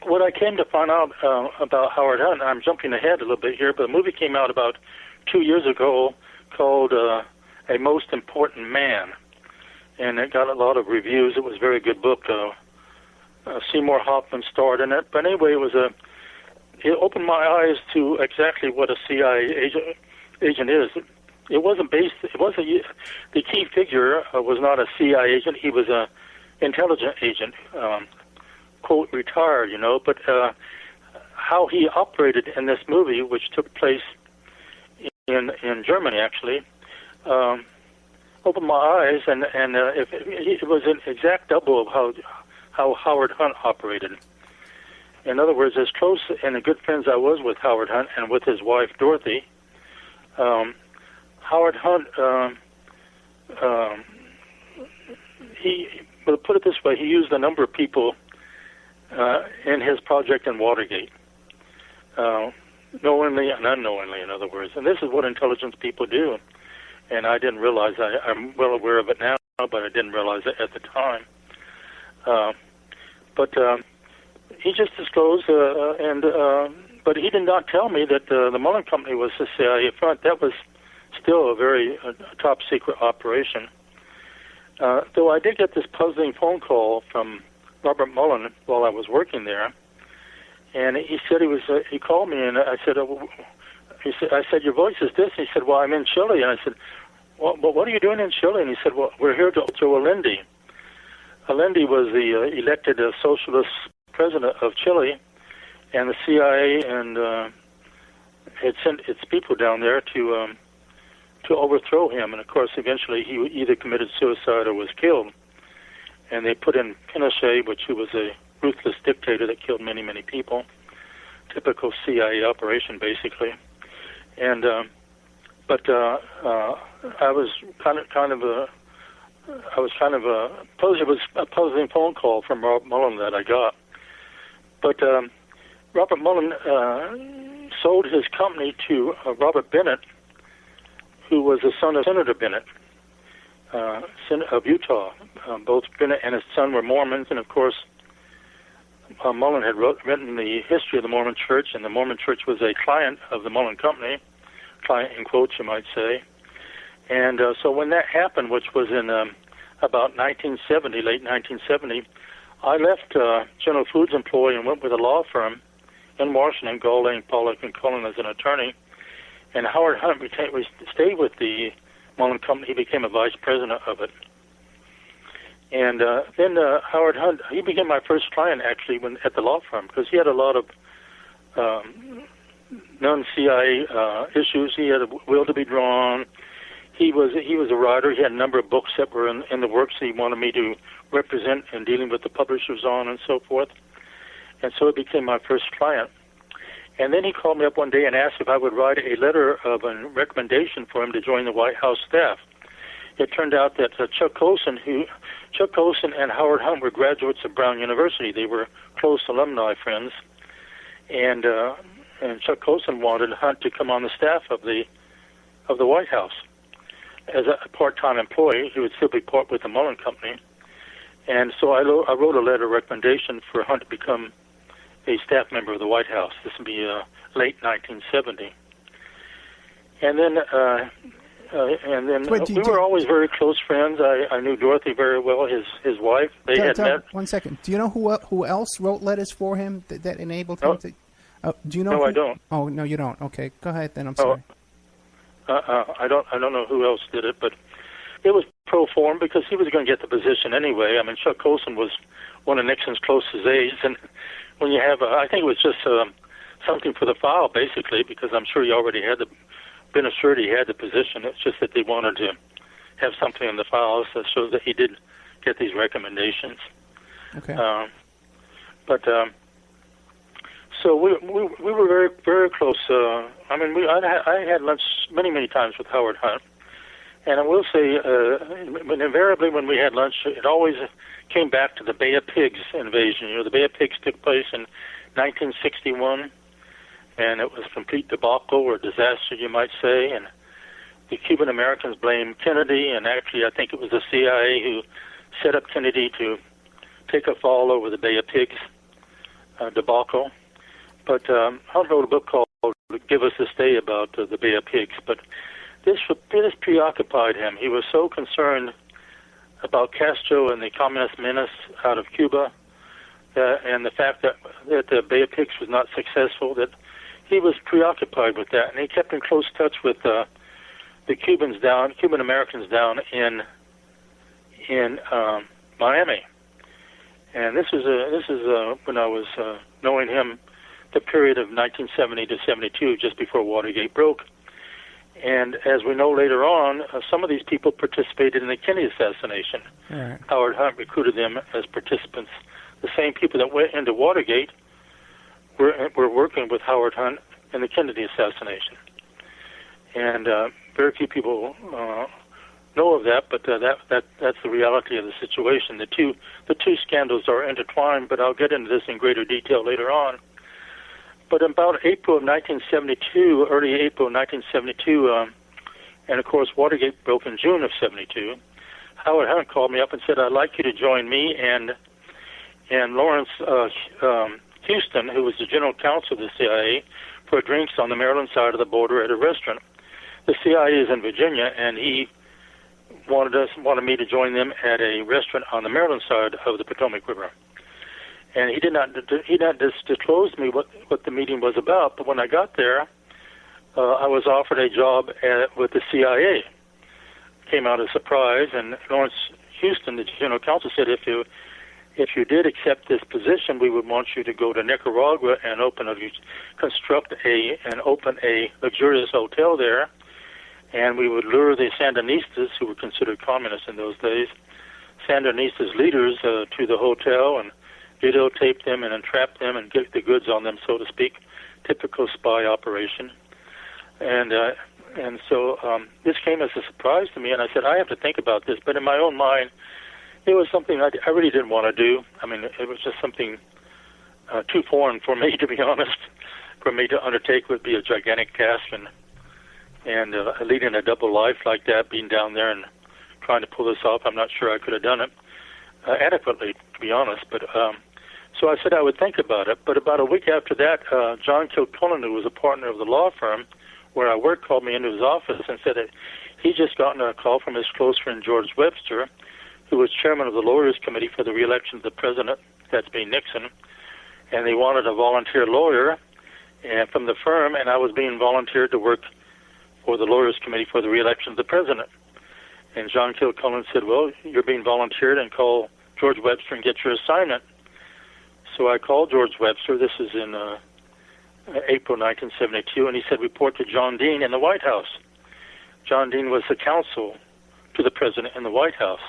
what I came to find out about Howard Hunt, I'm jumping ahead a little bit here, but a movie came out about 2 years ago called A Most Important Man, and it got a lot of reviews. It was a very good book. Seymour Hoffman starred in it, but anyway, it opened my eyes to exactly what a CIA agent is. It wasn't the key figure was not a CIA agent. He was a intelligence agent, quote, retired, but how he operated in this movie, which took place in Germany, actually, opened my eyes, and it was an exact double of how Howard Hunt operated. In other words, as close and good friends I was with Howard Hunt and with his wife, Dorothy, Howard Hunt, well, put it this way, he used a number of people in his project in Watergate, knowingly and unknowingly, in other words. And this is what intelligence people do. And I didn't realize, I'm well aware of it now, but I didn't realize it at the time. But he just disclosed, but he did not tell me that the Mullen Company was the CIA front. That was still a very top secret operation. Though I did get this puzzling phone call from Robert Mullen while I was working there, and he said he called me, and I said, I said, your voice is this. He said, well, I'm in Chile, and I said, well, what are you doing in Chile? And he said, well, we're here to overthrow Allende. Allende was the elected socialist president of Chile, and the CIA had sent its people down there to overthrow him. And of course, eventually he either committed suicide or was killed. And they put in Pinochet, who was a ruthless dictator that killed many, many people. Typical CIA operation, basically. And but I was kind of it was a puzzling phone call from Robert Mullen that I got. But Robert Mullen sold his company to Robert Bennett, who was the son of Senator Bennett of Utah. Both Bennett and his son were Mormons, and of course, Mullen had written the history of the Mormon Church, and the Mormon Church was a client of the Mullen Company, client in quotes, you might say. And so when that happened, which was in about 1970, late 1970, I left General Foods employee and went with a law firm in Washington, Gaulding, Pollock, and Cullen as an attorney. And Howard Hunt stayed with the Mullen Company. He became a vice president of it. And then Howard Hunt, he became my first client, actually, at the law firm, because he had a lot of non-CIA issues. He had a will to be drawn. He was a writer. He had a number of books that were in the works he wanted me to represent in dealing with the publishers on and so forth. And so it became my first client. And then he called me up one day and asked if I would write a letter of a recommendation for him to join the White House staff. It turned out that Chuck Colson and Howard Hunt were graduates of Brown University. They were close alumni friends. And Chuck Colson wanted Hunt to come on the staff of the White House as a part-time employee. He would still be part with the Mullen Company. And so I wrote a letter of recommendation for Hunt to become a staff member of the White House. This would be late 1970. And then we were always very close friends. I knew Dorothy very well, his wife. They had met. 1 second. Do you know who else wrote letters for him that enabled him to? Do you know? No, I don't. Oh, no, you don't. Okay, go ahead then. I'm sorry. I don't know who else did it, but it was pro form because he was going to get the position anyway. I mean, Chuck Colson was one of Nixon's closest aides, and when you have, I think it was just something for the file, basically, because I'm sure he already had been assured he had the position. It's just that they wanted to have something in the files that shows that he did get these recommendations. Okay. So we were very, very close. I mean, I had lunch many times with Howard Hunt, and I will say, invariably when we had lunch, it always came back to the Bay of Pigs invasion. You know, the Bay of Pigs took place in 1961, and it was a complete debacle or disaster, you might say. And the Cuban Americans blamed Kennedy, and actually, I think it was the CIA who set up Kennedy to take a fall over the Bay of Pigs debacle. But Hunt wrote a book called "Give Us This Day" about the Bay of Pigs. But this preoccupied him. He was so concerned about Castro and the communist menace out of Cuba, and the fact that the Bay of Pigs was not successful, that he was preoccupied with that, and he kept in close touch with the Cuban Americans down in Miami. And this is when I was knowing him, the period of 1970 to 72, just before Watergate broke. And as we know later on, some of these people participated in the Kennedy assassination. Right. Howard Hunt recruited them as participants. The same people that went into Watergate were working with Howard Hunt in the Kennedy assassination. And very few people know of that, but that's the reality of the situation. The two scandals are intertwined, but I'll get into this in greater detail later on. But about April of 1972, early April of 1972, and of course Watergate broke in June of 72, Howard Hunt called me up and said, "I'd like you to join me and Lawrence Houston, who was the general counsel of the CIA, for drinks on the Maryland side of the border at a restaurant." The CIA is in Virginia, and he wanted me to join them at a restaurant on the Maryland side of the Potomac River. And he did not disclose to me what the meeting was about. But when I got there, I was offered a job with the CIA. Came out as a surprise, and Lawrence Houston, the general counsel, said, if you did accept this position, we would want you to go to Nicaragua and open a luxurious hotel there, and we would lure the Sandinistas, who were considered communists in those days, Sandinistas leaders to the hotel and videotape them and entrap them and get the goods on them, so to speak. Typical spy operation. And so this came as a surprise to me, and I said, I have to think about this. But in my own mind, it was something I really didn't want to do. I mean, it was just something too foreign for me, to be honest. For me to undertake would be a gigantic task, and leading a double life like that, being down there and trying to pull this off, I'm not sure I could have done it adequately, to be honest. But so I said I would think about it. But about a week after that, John Kilcullen, who was a partner of the law firm where I worked, called me into his office and said that he'd just gotten a call from his close friend George Webster, who was chairman of the Lawyers Committee for the re-election of the president, that's being Nixon, and they wanted a volunteer lawyer and from the firm, and I was being volunteered to work for the Lawyers Committee for the re-election of the president. And John Kilcullen said, well, you're being volunteered, and call George Webster and get your assignment. So I called George Webster. This is in April 1972, and he said, report to John Dean in the White House. John Dean was the counsel to the president in the White House.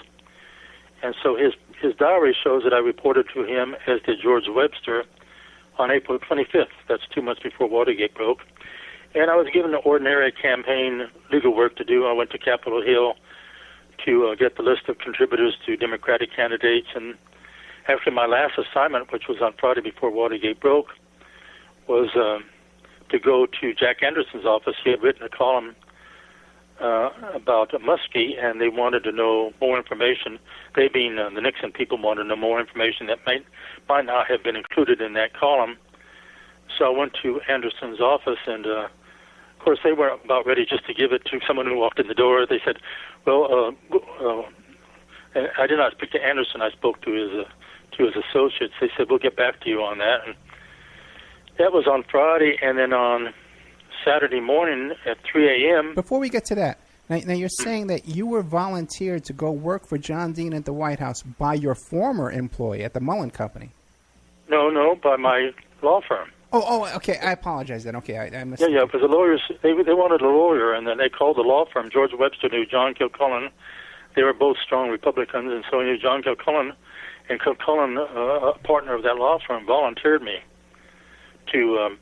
And so his diary shows that I reported to him, as did George Webster, on April 25th. That's 2 months before Watergate broke. And I was given the ordinary campaign legal work to do. I went to Capitol Hill to get the list of contributors to Democratic candidates. And after my last assignment, which was on Friday before Watergate broke, was to go to Jack Anderson's office. He had written a column about Muskie, and they wanted to know more information. They, being the Nixon people, wanted to know more information that might not have been included in that column. So I went to Anderson's office, and of course they were about ready just to give it to someone who walked in the door. They said, well, I did not speak to Anderson. I spoke to his associates. They said, we'll get back to you on that. That was on Friday, and then on Saturday morning at 3 a.m. Before we get to that, now you're saying that you were volunteered to go work for John Dean at the White House by your former employee at the Mullen Company. No, by my law firm. Oh, okay. I apologize then. Okay, I missed. Yeah, because the lawyers, they wanted a lawyer, and then they called the law firm. George Webster knew John Kilcullen. They were both strong Republicans, and so he knew John Kilcullen. And Kilcullen, a partner of that law firm, volunteered me to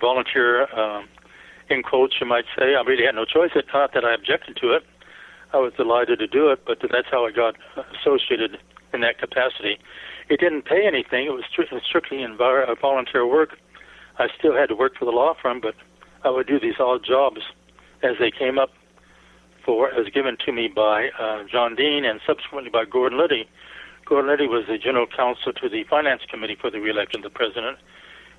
volunteer, in quotes, you might say. I really had no choice. It's not that I objected to it. I was delighted to do it, but that's how I got associated in that capacity. It didn't pay anything. It was strictly volunteer work. I still had to work for the law firm, but I would do these odd jobs as they came up as given to me by John Dean and subsequently by Gordon Liddy. Gordon Liddy was the general counsel to the Finance Committee for the re-election of the president,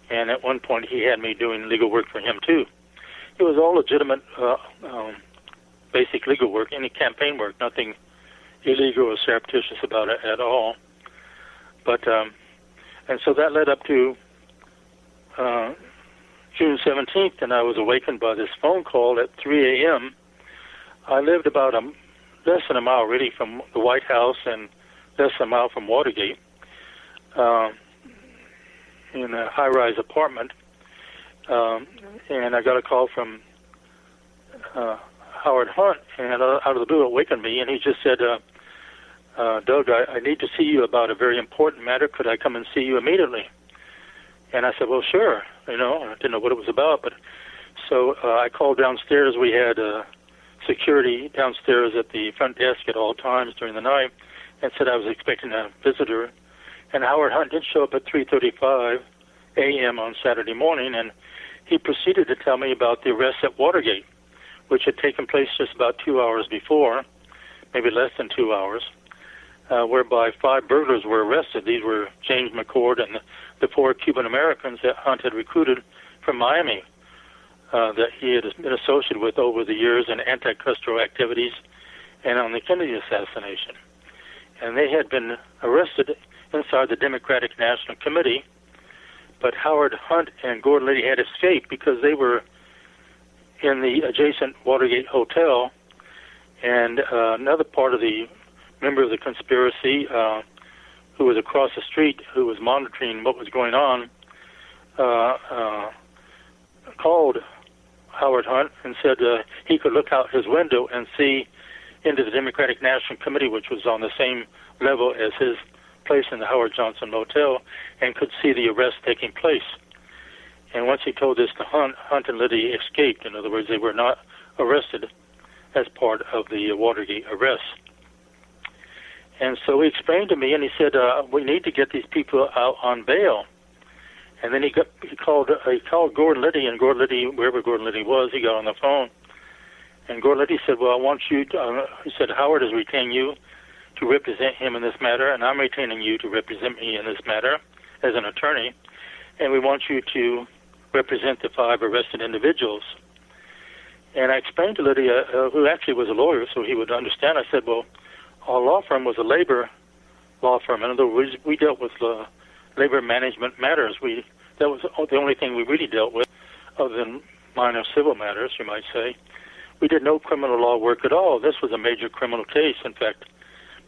and at one point he had me doing legal work for him too. It was all legitimate, basic legal work, any campaign work, nothing illegal or surreptitious about it at all. But and so that led up to June 17th, and I was awakened by this phone call at 3 a.m. I lived about less than a mile, really, from the White House and less than a mile from Watergate in a high-rise apartment. And I got a call from Howard Hunt, and out of the blue it awakened me, and he just said, Doug, I need to see you about a very important matter. Could I come and see you immediately? And I said, well, sure. I didn't know what it was about, but so I called downstairs. We had security downstairs at the front desk at all times during the night, and said I was expecting a visitor. And Howard Hunt did show up at 3:35 a.m. on Saturday morning, and he proceeded to tell me about the arrest at Watergate, which had taken place just about 2 hours before, maybe less than 2 hours, whereby 5 burglars were arrested. These were James McCord and the 4 Cuban Americans that Hunt had recruited from Miami, that he had been associated with over the years in anti-Castro activities and on the Kennedy assassination. And they had been arrested inside the Democratic National Committee, but Howard Hunt and Gordon Liddy had escaped because they were in the adjacent Watergate Hotel, and another part of the member of the conspiracy who was across the street, who was monitoring what was going on, called Howard Hunt and said he could look out his window and see into the Democratic National Committee, which was on the same level as his place in the Howard Johnson Motel, and could see the arrest taking place. And once he told this to Hunt, Hunt and Liddy escaped. In other words, they were not arrested as part of the Watergate arrest. And so he explained to me, and he said, we need to get these people out on bail. And then he called Gordon Liddy, and Gordon Liddy, wherever Gordon Liddy was, he got on the phone. And Gordon Liddy said, well, I want you to, he said, Howard is retaining you to represent him in this matter, and I'm retaining you to represent me in this matter as an attorney, and we want you to represent the 5 arrested individuals. And I explained to Liddy, who actually was a lawyer, so he would understand. I said, well, our law firm was a labor law firm. In other words, we dealt with labor management matters. That was the only thing we really dealt with, other than minor civil matters, you might say. We did no criminal law work at all. This was a major criminal case. In fact,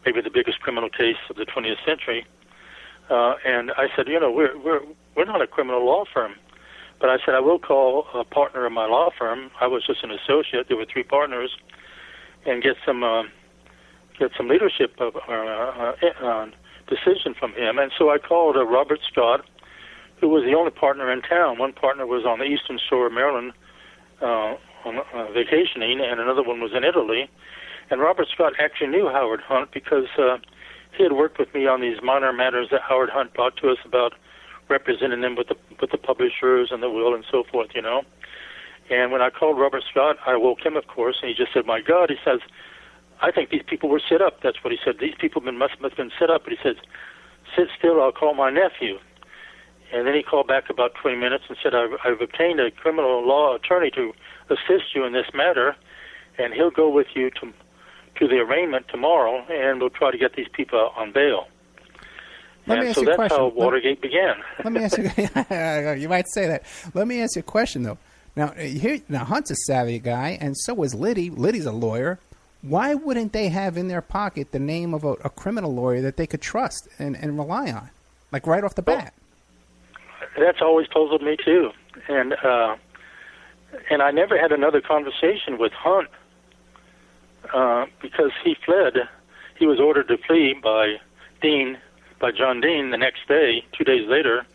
maybe the biggest criminal case of the 20th century. And I said, we're not a criminal law firm. But I said, I will call a partner of my law firm. I was just an associate. There were 3 partners, and get some leadership decision from him. And so I called Robert Scott, who was the only partner in town. One partner was on the eastern shore of Maryland on vacationing, and another one was in Italy. And Robert Scott actually knew Howard Hunt because he had worked with me on these minor matters that Howard Hunt brought to us about representing them with the publishers and the will and so forth, And when I called Robert Scott, I woke him, of course, and he just said, my God, he says, I think these people were set up. That's what he said. These people must have been set up. But he said, sit still, I'll call my nephew. And then he called back about 20 minutes and said, I've obtained a criminal law attorney to assist you in this matter, and he'll go with you to the arraignment tomorrow, and we'll try to get these people on bail. Let me and ask so you a that's question. how Watergate began. Let me ask you. You might say that. Let me ask you a question though. Now Hunt's a savvy guy, and so is Liddy. Liddy's a lawyer. Why wouldn't they have in their pocket the name of a criminal lawyer that they could trust and rely on, like right off the bat? That's always puzzled me too, and I never had another conversation with Hunt because he fled. He was ordered to flee by John Dean the next day, 2 days later,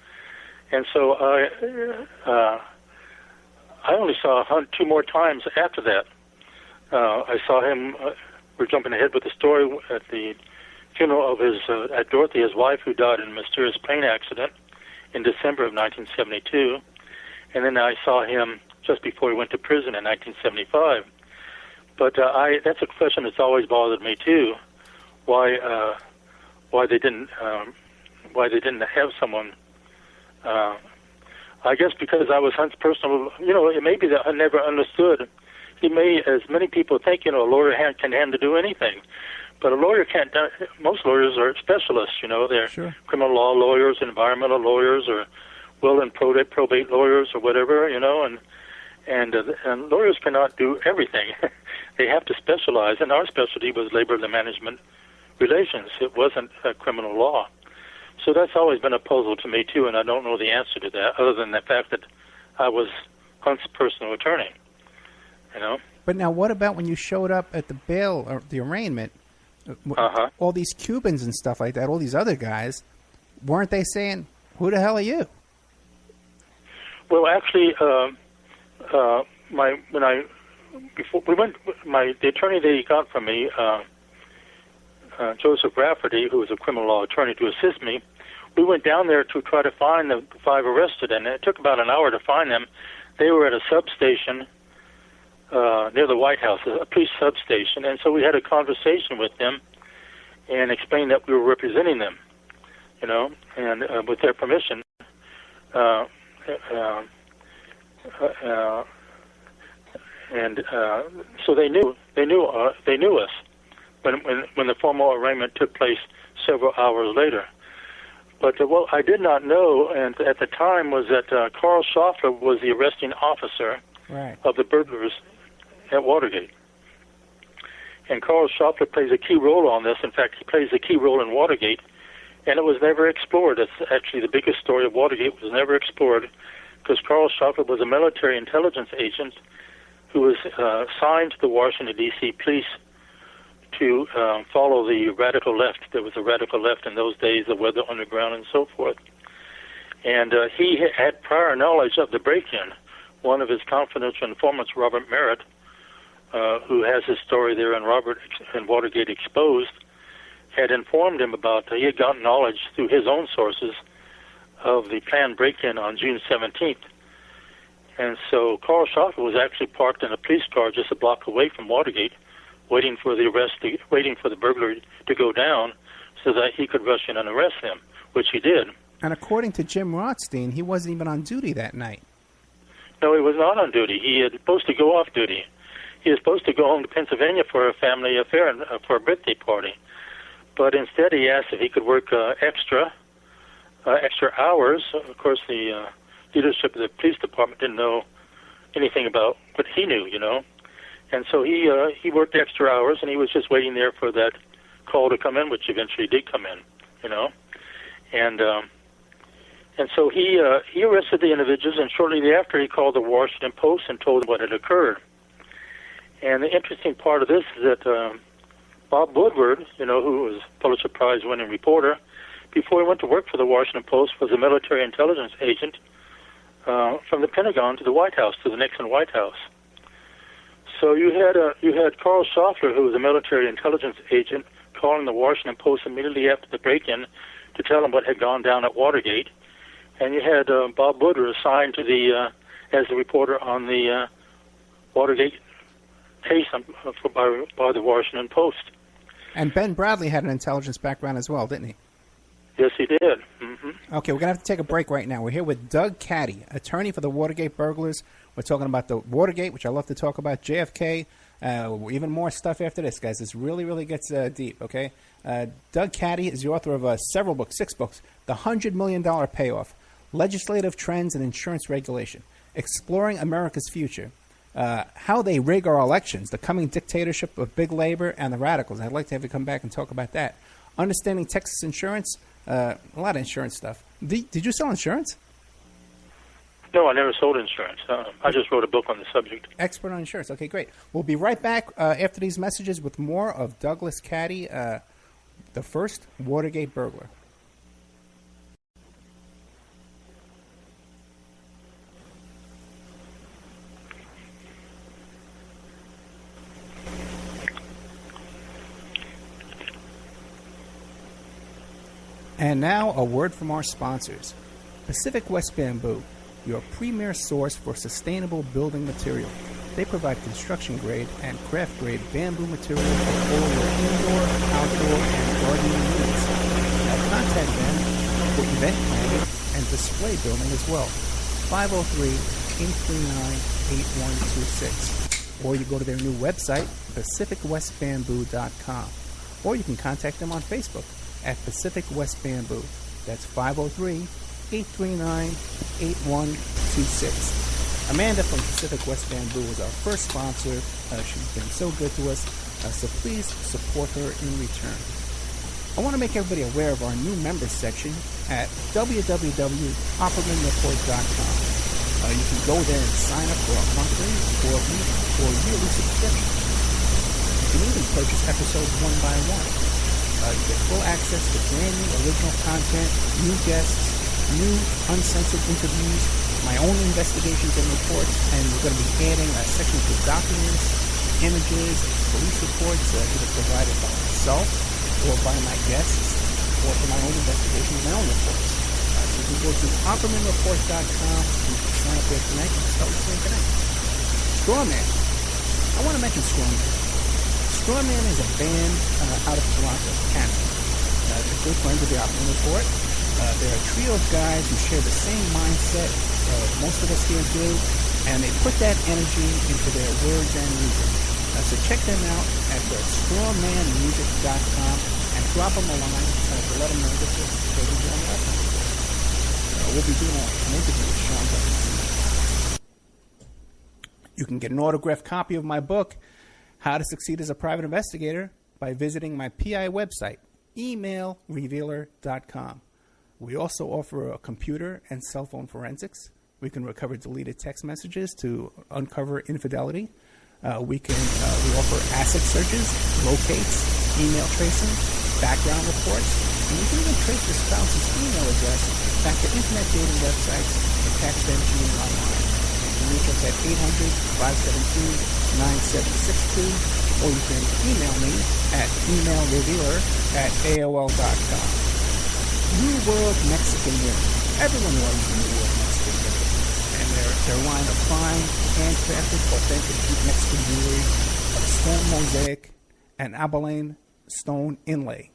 and so I only saw Hunt 2 more times after that. I saw him. We're jumping ahead with the story at the funeral of at Dorothy, his wife, who died in a mysterious plane accident in December of 1972, and then I saw him just before he went to prison in 1975. But that's a question that's always bothered me too. Why they didn't have someone? I guess because I was Hunt's personal. It may be that I never understood. He may, as many people think, a lawyer can do anything, but a lawyer can't. Most lawyers are specialists. They're Sure. criminal law lawyers, environmental lawyers, or will and probate lawyers, or whatever. And lawyers cannot do everything. They have to specialize, and our specialty was labor and management relations. It wasn't criminal law. So that's always been a puzzle to me too, and I don't know the answer to that, other than the fact that I was Hunt's personal attorney. But now, what about when you showed up at the bail or the arraignment? All these Cubans and stuff like that, all these other guys, weren't they saying, "Who the hell are you?" Well, actually, the attorney they got from me, Joseph Rafferty, who was a criminal law attorney to assist me, we went down there to try to find the 5 arrested, and it took about an hour to find them. They were at a substation near the White House, a police substation, and so we had a conversation with them and explained that we were representing them, and with their permission. So they knew us when the formal arraignment took place several hours later. But what I did not know, and at the time, was that Carl Schaffler was the arresting officer of the burglars at Watergate. And Carl Schaffler plays a key role on this. In fact, he plays a key role in Watergate, and it was never explored. That's actually the biggest story of Watergate, was never explored, because Carl Schaffler was a military intelligence agent who was assigned to the Washington, D.C. police to follow the radical left. There was a radical left in those days, the Weather Underground and so forth. And he had prior knowledge of the break-in. One of his confidential informants, Robert Merritt, who has his story there in Watergate Exposed, had informed him about, he had gotten knowledge through his own sources of the planned break-in on June 17th. And so Carl Schaffler was actually parked in a police car just a block away from Watergate, waiting for the burglary to go down so that he could rush in and arrest him, which he did. And according to Jim Rothstein, he wasn't even on duty that night. No, he was not on duty. He was supposed to go off duty. He was supposed to go home to Pennsylvania for a family affair, for a birthday party. But instead he asked if he could work extra hours. Of course, the leadership of the police department didn't know anything about what he knew, And so he worked extra hours, and he was just waiting there for that call to come in, which eventually did come in, And so he arrested the individuals, and shortly thereafter he called the Washington Post and told them what had occurred. And the interesting part of this is that Bob Woodward, who was Pulitzer Prize-winning reporter, before he went to work for the Washington Post, was a military intelligence agent from the Pentagon to the White House, to the Nixon White House. So you had Carl Schaffler, who was a military intelligence agent, calling the Washington Post immediately after the break-in to tell him what had gone down at Watergate, and you had Bob Woodward assigned to as the reporter on the Watergate case by the Washington Post. And Ben Bradley had an intelligence background as well, didn't he? Yes, he did. Mm-hmm. Okay, we're going to have to take a break right now. We're here with Doug Caddy, attorney for the Watergate burglars. We're talking about the Watergate, which I love to talk about, JFK, Even more stuff after this, guys. This really, really gets deep, okay? Doug Caddy is the author of several books, 6 books. The $100 Million Payoff, Legislative Trends and Insurance Regulation, Exploring America's Future, How They Rig Our Elections, The Coming Dictatorship of Big Labor and the Radicals. I'd like to have you come back and talk about that. Understanding Texas Insurance, a lot of insurance stuff. Did you sell insurance? No, I never sold insurance. I just wrote a book on the subject. Expert on insurance. Okay, great. We'll be right back after these messages with more of Douglas Caddy, the first Watergate burglar. And now a word from our sponsors. Pacific West Bamboo, your premier source for sustainable building material. They provide construction-grade and craft-grade bamboo material for all your indoor, outdoor, and gardening needs. Now contact them for event planning and display building as well. 503-839-8126. Or you go to their new website, pacificwestbamboo.com. Or you can contact them on Facebook at Pacific West Bamboo. That's 503-839-8126. Amanda from Pacific West Bamboo was our first sponsor. She's been so good to us, so please support her in return. I want to make everybody aware of our new members section at www.oppermanreport.com. You can go there and sign up for a monthly or a week or yearly subscription. You can even purchase episodes one by one. You get full access to brand new original content, new guests, new uncensored interviews, my own investigations and reports, and we're going to be adding sections with documents, images, police reports either provided by myself or by my guests or for my own investigations, my own reports. So you can go to oppermanreport.com and you can sign up there tonight and start listening tonight. Strawman. I want to mention Strawman. Strawman is a band out of Toronto, Canada. They're good friends of the Opperman Report. They're a trio of guys who share the same mindset most of us here do, and they put that energy into their words and music. So check them out at strawmanmusic.com and drop them a line to let them know that they're doing the Opperman Report. We'll be doing an interview with Sean Douglas. You can get an autographed copy of my book, How to Succeed as a Private Investigator, by visiting my PI website, emailrevealer.com. We also offer a computer and cell phone forensics. We can recover deleted text messages to uncover infidelity. We offer asset searches, locates, email tracing, background reports, and we can even trace your spouse's email address back to internet dating websites and catch them cheating online. You can reach us at 800-572-9762, or you can email me at emailrevealer@aol.com. New World Mexican Women. Everyone loves New World Mexican Women. And their line of fine, handcrafted, authentic Mexican jewelry of stone mosaic and abalone stone inlay.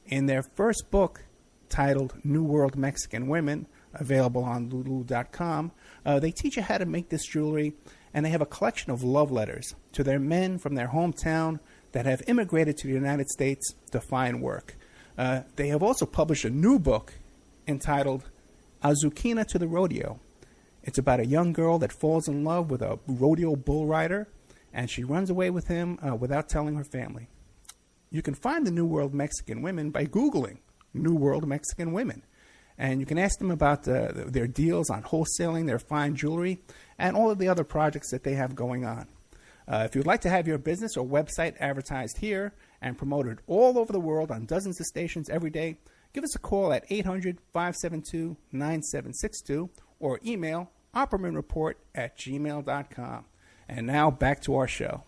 In their first book, titled New World Mexican Women, available on lulu.com, they teach you how to make this jewelry, and they have a collection of love letters to their men from their hometown that have immigrated to the United States to find work. They have also published a new book entitled Azuquina to the Rodeo. It's about a young girl that falls in love with a rodeo bull rider, and she runs away with him without telling her family. You can find the New World Mexican Women by Googling New World Mexican Women. And you can ask them about their deals on wholesaling their fine jewelry and all of the other projects that they have going on. If you'd like to have your business or website advertised here and promoted all over the world on dozens of stations every day, give us a call at 800-572-9762 or email oppermanreport@gmail.com. And now back to our show.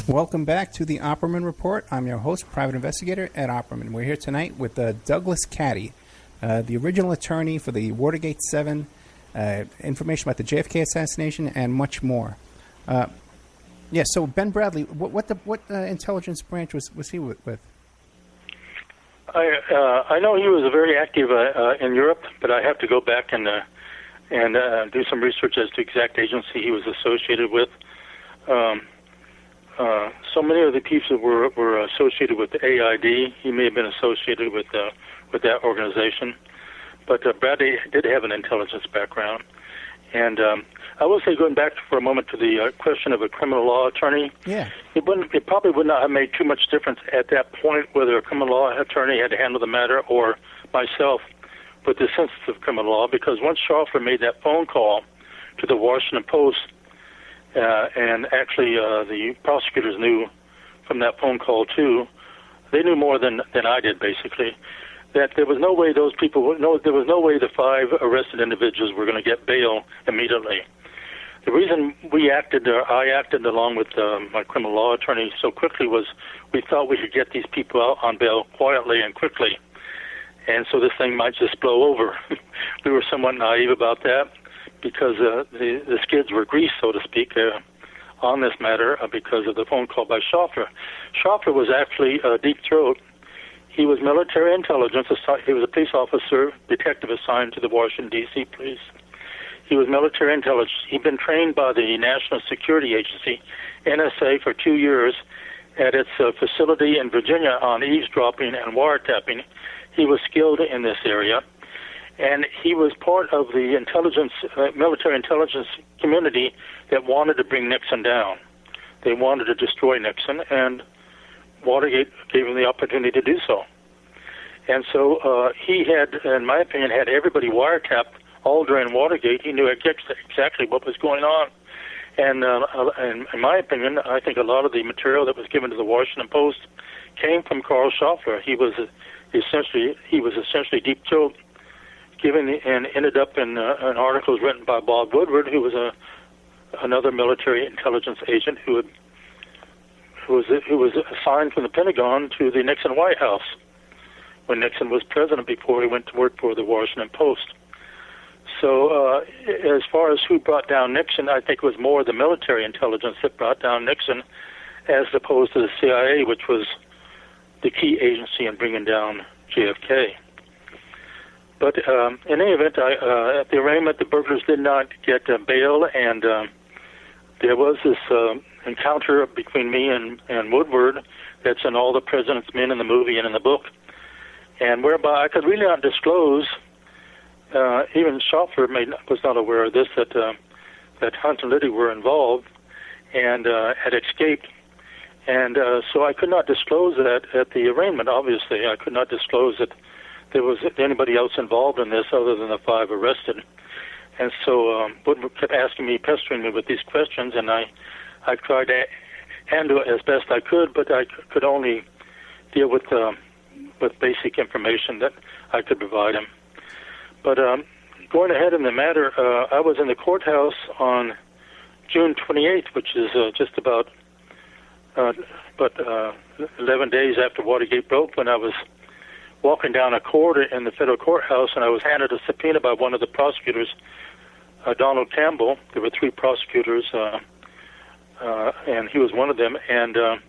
Welcome back to the Opperman Report. I'm your host, Private Investigator Ed Opperman. We're here tonight with Douglas Caddy, the original attorney for the Watergate 7, information about the JFK assassination, and much more. So Ben Bradley, what intelligence branch was he with? I know he was very active in Europe, but I have to go back and do some research as to exact agency he was associated with. So many of the people were associated with the AID. He may have been associated with that organization, but Bradley did have an intelligence background. And I will say, going back for a moment to the question of a criminal law attorney, it probably would not have made too much difference at that point whether a criminal law attorney had to handle the matter or myself with the sensitive criminal law, because once Schaufler made that phone call to the Washington Post, and actually the prosecutors knew from that phone call too, they knew more than I did, basically, that there was no way there was no way the 5 arrested individuals were going to get bail immediately. The reason I acted along with my criminal law attorney so quickly was we thought we could get these people out on bail quietly and quickly, and so this thing might just blow over. We were somewhat naive about that because the skids were greased, so to speak, on this matter because of the phone call by Schaufler. Schaufler was actually Deep Throat. He was military intelligence. He was a police officer, detective assigned to the Washington, D.C. police. He was military intelligence. He'd been trained by the National Security Agency, NSA, for 2 years at its facility in Virginia on eavesdropping and wiretapping. He was skilled in this area, and he was part of the military intelligence community that wanted to bring Nixon down. They wanted to destroy Nixon, and Watergate gave him the opportunity to do so. And so he had, in my opinion, had everybody wiretapped all during Watergate. He knew exactly what was going on. And in my opinion, I think a lot of the material that was given to the Washington Post came from Carl Schaufler. He was essentially Deep Throat, and ended up in articles written by Bob Woodward, who was another military intelligence agent who was assigned from the Pentagon to the Nixon White House when Nixon was president before he went to work for the Washington Post. So as far as who brought down Nixon, I think it was more the military intelligence that brought down Nixon as opposed to the CIA, which was the key agency in bringing down JFK. But in any event, at the arraignment, the burglars did not get bail, and there was this encounter between me and Woodward that's in All the President's Men in the movie and in the book, and whereby I could really not disclose, even Schaufler was not aware of this, that Hunt and Liddy were involved and had escaped. And so I could not disclose that at the arraignment, obviously. I could not disclose that there was anybody else involved in this other than the 5 arrested. And so Woodward kept pestering me with these questions, and I tried to handle it as best I could, but I could only deal with basic information that I could provide him. But going ahead in the matter, I was in the courthouse on June 28th, which is just about 11 days after Watergate broke, when I was walking down a corridor in the federal courthouse, and I was handed a subpoena by one of the prosecutors, Donald Campbell. There were 3 prosecutors, and he was one of them, and to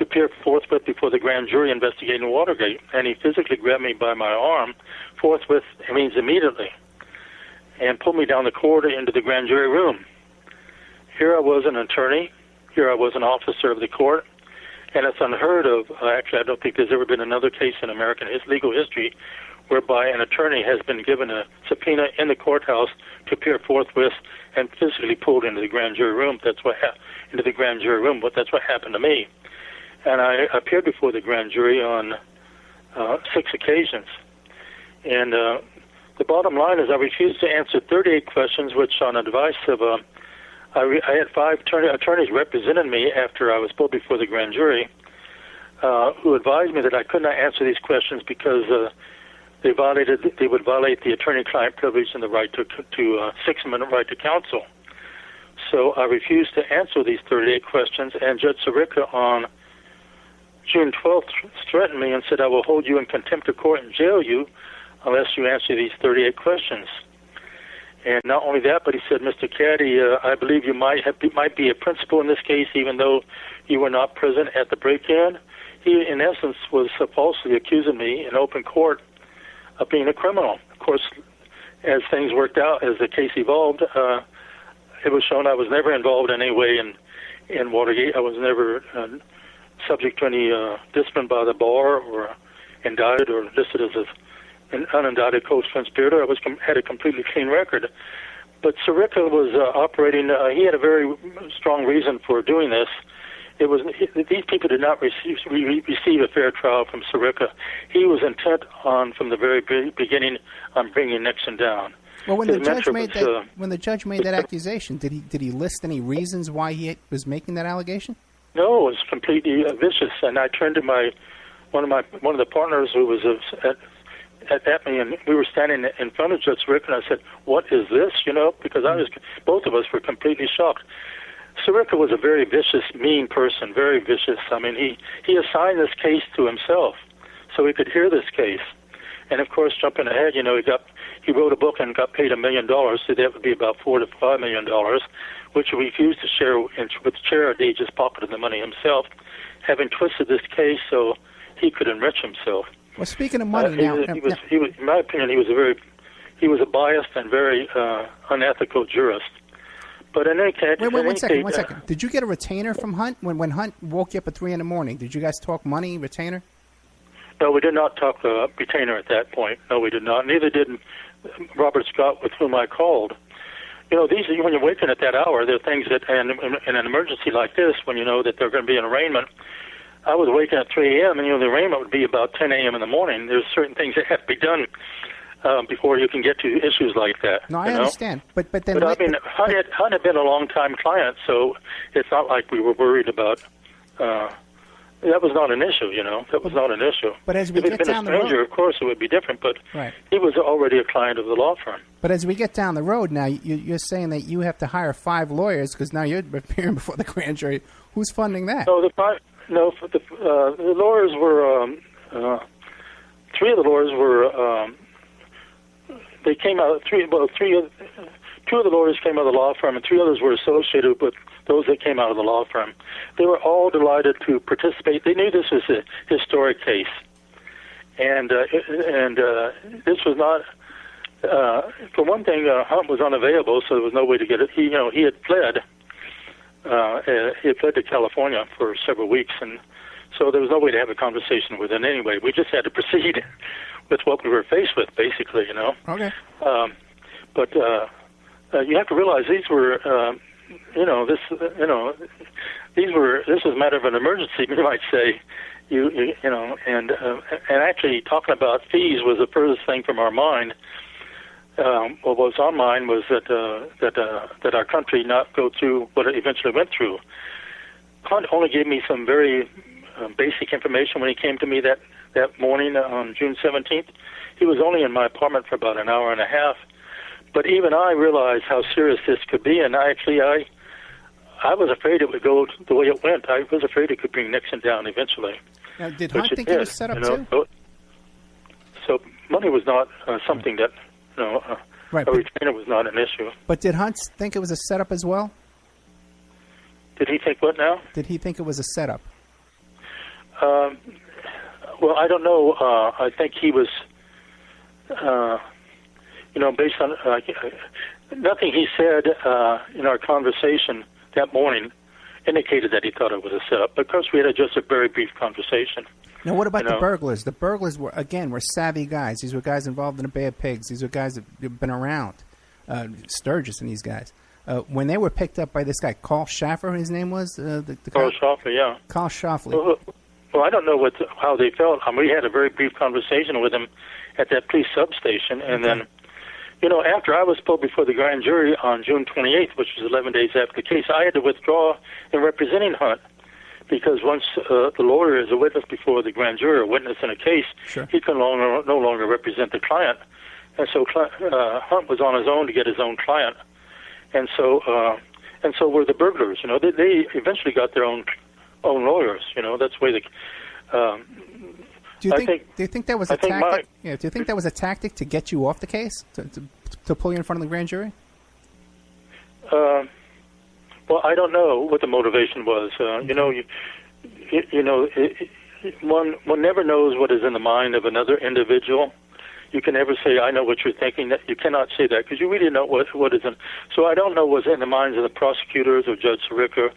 appear forthwith before the grand jury investigating Watergate. And he physically grabbed me by my arm, forthwith means immediately, and pulled me down the corridor into the grand jury room. Here I was an attorney. Here I was an officer of the court, and it's unheard of. Actually, I don't think there's ever been another case in American legal history whereby an attorney has been given a subpoena in the courthouse to appear forthwith and physically pulled into the grand jury room. That's what happened to me. And I appeared before the grand jury on 6 occasions. And the bottom line is I refused to answer 38 questions, which on advice of I had 5 attorneys representing me after I was pulled before the grand jury, who advised me that I could not answer these questions because they would violate the attorney-client privilege and the right to 6-minute right to counsel. So I refused to answer these 38 questions, and Judge Sirica on June 12th threatened me and said, "I will hold you in contempt of court and jail you unless you answer these 38 questions." And not only that, but he said, "Mr. Caddy, I believe you might be a principal in this case, even though you were not present at the break-in. he, in essence, was falsely accusing me in open court of being a criminal. Of course, as things worked out, as the case evolved, it was shown I was never involved in any way in Watergate. I was never subject to any discipline by the bar or indicted or listed as an unindicted co-conspirator. I had a completely clean record. But Sirica was operating. He had a very strong reason for doing this. These people did not receive a fair trial from Sirica. He was intent on, from the very beginning, on bringing Nixon down. Well, when the judge made that accusation, did he list any reasons why he was making that allegation? No, it was completely vicious. And I turned to one of the partners who was at me, and we were standing in front of Judge Sirica, and I said, "What is this?" Because both of us were completely shocked. Sirica was a very vicious, mean person, very vicious. I mean, he assigned this case to himself so he could hear this case. And of course, jumping ahead, he wrote a book and got paid $1 million, so that would be about $4 to $5 million, which he refused to share with charity. He just pocketed the money himself, having twisted this case so he could enrich himself. Well, speaking of money, he was, in my opinion, he was a biased and very unethical jurist. But in any case, wait one second. Did you get a retainer from Hunt when Hunt woke you up at 3 a.m? Did you guys talk money, retainer? No, we did not talk retainer at that point. No, we did not. Neither did Robert Scott, with whom I called. When you're waking at that hour, there are things that, and in an emergency like this, when you know that there's going to be an arraignment. I was waking at 3 a.m., and the arraignment would be about 10 a.m. in the morning. There's certain things that have to be done before you can get to issues like that. No, I understand. But Hunt had been a long-time client, so it's not like we were worried about. That was not an issue, That was not an issue. But as we if it get had been down a stranger, the road, of course, it would be different. But right. He was already a client of the law firm. But as we get down the road now, you're saying that you have to hire 5 lawyers because now you're appearing before the grand jury. Who's funding that? No, the lawyers were 3 of the lawyers were. They came out. 2 of the lawyers came out of the law firm, and 3 others were associated with those that came out of the law firm. They were all delighted to participate. They knew this was a historic case, and this was not. For one thing, Hunt was unavailable, so there was no way to get it. He had fled. He had fled to California for several weeks, and so there was no way to have a conversation with him anyway. We just had to proceed with what we were faced with, basically, Okay. But you have to realize these were, this was a matter of an emergency, you might say, and actually talking about fees was the furthest thing from our mind. What was on mind was that our country not go through what it eventually went through. Hunt only gave me some very basic information when he came to me that morning on June 17th. He was only in my apartment for about an hour and a half, but even I realized how serious this could be, and I was afraid it would go the way it went. I was afraid it could bring Nixon down eventually. Now, did Hunt think it was set up too? So money was not something that, right, a retainer was not an issue. But did Hunt think it was a setup as well? Did he think what now? Did he think it was a setup? Well, I don't know. I think he was, based on nothing he said in our conversation that morning indicated that he thought it was a setup. Of course, we had just a very brief conversation. Now, what about the burglars? The burglars were savvy guys. These were guys involved in the Bay of Pigs. These were guys that have been around. Sturgis and these guys. When they were picked up by this guy, Carl Schaffer, his name was? Carl Schaffer, yeah. Carl Schaffer. Well, I don't know how they felt. We had a very brief conversation with him at that police substation, and then, after I was pulled before the grand jury on June 28th, which was 11 days after the case, I had to withdraw in representing Hunt, because once the lawyer is a witness before the grand jury, or witness in a case, sure, he can no longer represent the client, and so Hunt was on his own to get his own client, and so were the burglars. They eventually got their own lawyers. That's the way they. Do you think that was a tactic? Do you think that was a tactic to get you off the case, to pull you in front of the grand jury? Well, I don't know what the motivation was. one never knows what is in the mind of another individual. You can never say, I know what you're thinking. That you cannot say that because you really know what is in. So I don't know what's in the minds of the prosecutors or Judge Sirica.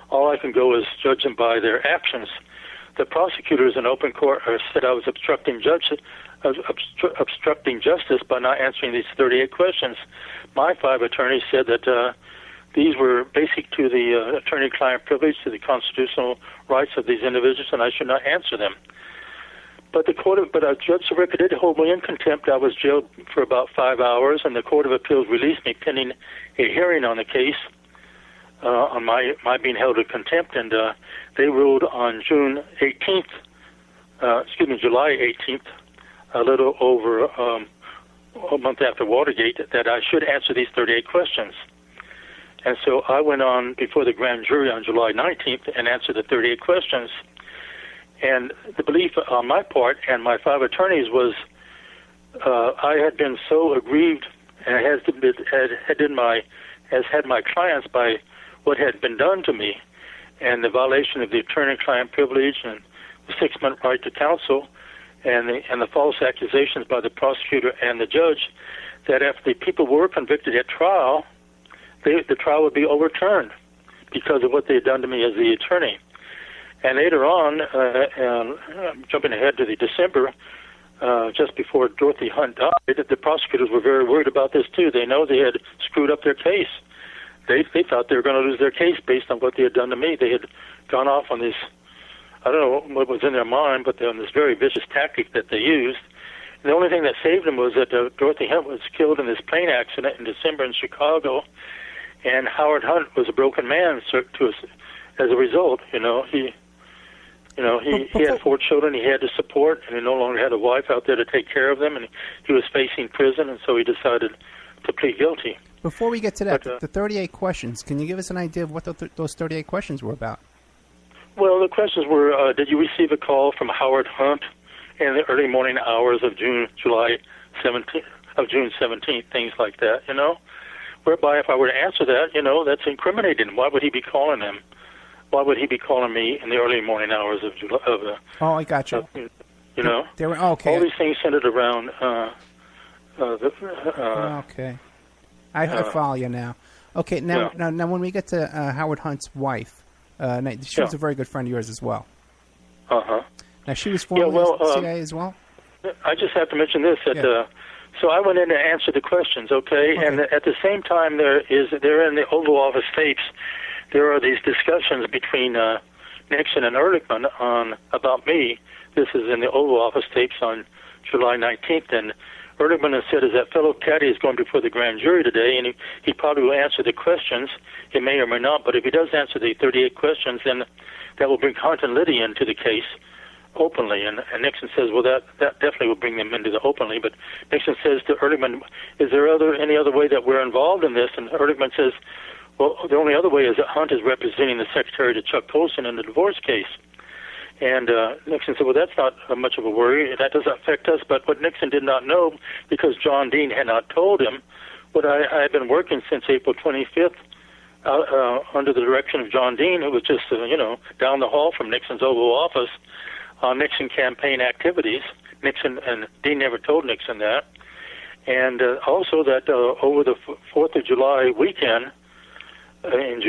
All I can go is judge them by their actions. The prosecutors in open court said I was obstructing justice by not answering these 38 questions. My 5 attorneys said that these were basic to the attorney-client privilege, to the constitutional rights of these individuals, and I should not answer them. But Judge Sirica did hold me in contempt. I was jailed for about 5 hours, and the Court of Appeals released me pending a hearing on the case on my being held in contempt, and they ruled on July 18th, a little over a month after Watergate, that I should answer these 38 questions. And so I went on before the grand jury on July 19th and answered the 38 questions. And the belief on my part and my 5 attorneys was I had been so aggrieved and has had my clients by what had been done to me and the violation of the attorney-client privilege and the 6-month right to counsel and the false accusations by the prosecutor and the judge, that if the people were convicted at trial, the trial would be overturned because of what they had done to me as the attorney. And later on, jumping ahead to the December, just before Dorothy Hunt died, the prosecutors were very worried about this too. They know they had screwed up their case. They thought they were going to lose their case based on what they had done to me. They had gone off on this, I don't know what was in their mind, but on this very vicious tactic that they used. And the only thing that saved them was that Dorothy Hunt was killed in this plane accident in December in Chicago, and Howard Hunt was a broken man as a result. He had 4 children he had to support, and he no longer had a wife out there to take care of them, and he was facing prison, and so he decided to plead guilty. Before we get to that, the 38 questions, can you give us an idea of what those 38 questions were about? Well, the questions were, did you receive a call from Howard Hunt in the early morning hours of June 17th, things like that, whereby if I were to answer that, that's incriminating. Why would he be calling them? Why would he be calling me in the early morning hours of July? I got you. They were, okay. All these things centered around. Okay, I follow you now. Okay, now when we get to Howard Hunt's wife, she was a very good friend of yours as well. Now she was formerly CIA as well. I just have to mention this that. So I went in to answer the questions, okay? And at the same time, they're in the Oval Office tapes. There are these discussions between Nixon and Ehrlichman about me. This is in the Oval Office tapes on July 19th, and Ehrlichman has said, that fellow Caddy is going before the grand jury today, and he probably will answer the questions. He may or may not, but if he does answer the 38 questions, then that will bring continuity into the case openly. And Nixon says, well, that definitely will bring them into the openly. But Nixon says to Ehrlichman, is there any other way that we're involved in this? And Ehrlichman says, well, the only other way is that Hunt is representing the secretary to Chuck Colson in the divorce case. And Nixon said, well, that's not much of a worry. That doesn't affect us. But what Nixon did not know, because John Dean had not told him, what I had been working since April 25th under the direction of John Dean, who was just, down the hall from Nixon's Oval Office on Nixon campaign activities. Nixon and Dean never told Nixon that. And also that over the 4th of July weekend, early in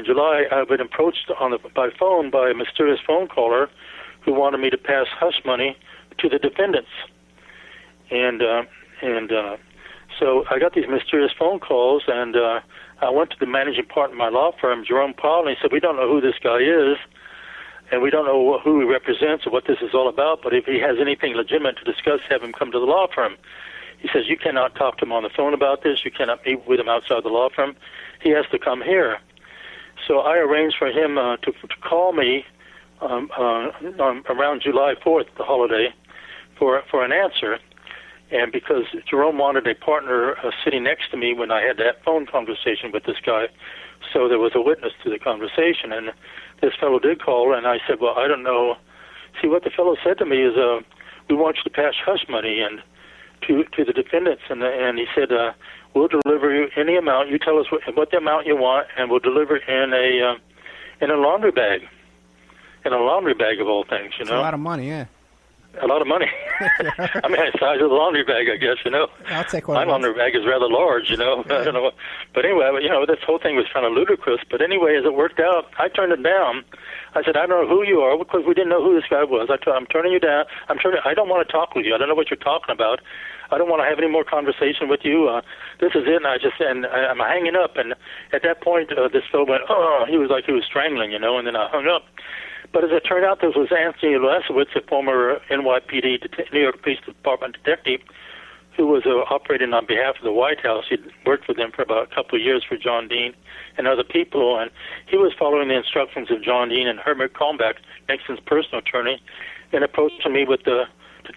July, I've been approached by phone by a mysterious phone caller who wanted me to pass hush money to the defendants. And so I got these mysterious phone calls, and I went to the managing partner of my law firm, Jerome Powell, and he said, we don't know who this guy is, and we don't know who he represents or what this is all about, but if he has anything legitimate to discuss, have him come to the law firm. He says, you cannot talk to him on the phone about this. You cannot meet with him outside the law firm. He has to come here. So I arranged for him to call me around July 4th, the holiday, for an answer. And because Jerome wanted a partner sitting next to me when I had that phone conversation with this guy, so there was a witness to the conversation. And this fellow did call, and I said, well, I don't know. See, what the fellow said to me is, we want you to pass hush money and to the defendants. And he said, we'll deliver you any amount. You tell us what the amount you want, and we'll deliver it in a laundry bag. in a laundry bag of all things, you know. It's a lot of money, yeah. A lot of money. I mean, the size of the laundry bag, I guess, you know. I'll take one. My laundry bag is rather large, you know. I don't know. But anyway, you know, this whole thing was kind of ludicrous. But anyway, as it worked out, I turned it down. I said, I don't know who you are, because we didn't know who this guy was. I'm turning you down. I don't want to talk with you. I don't know what you're talking about. I don't want to have any more conversation with you. This is it. And I'm hanging up. And at that point, this fellow went, oh, he was like he was strangling, you know, and then I hung up. But as it turned out, this was Anthony Lasowitz, a former NYPD, New York Police Department detective, who was operating on behalf of the White House. He'd worked with them for about a couple of years for John Dean and other people, and he was following the instructions of John Dean and Herbert Kalmbach, Nixon's personal attorney, and approaching me with to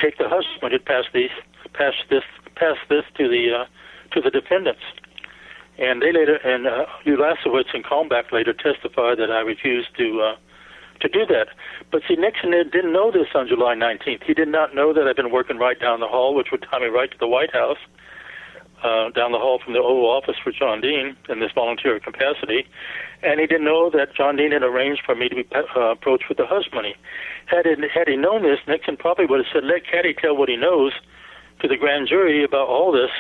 take the hush when he'd pass this to the defendants. And they later, and Lasowitz and Kalmbach later testified that I refused to do that. But see, Nixon didn't know this on July 19th. He did not know that I'd been working right down the hall, which would tie me right to the White House, down the hall from the Oval Office for John Dean in this volunteer capacity. And he didn't know that John Dean had arranged for me to be approached with the hush money. Had he known this, Nixon probably would have said, let Caddy tell what he knows to the grand jury about all this,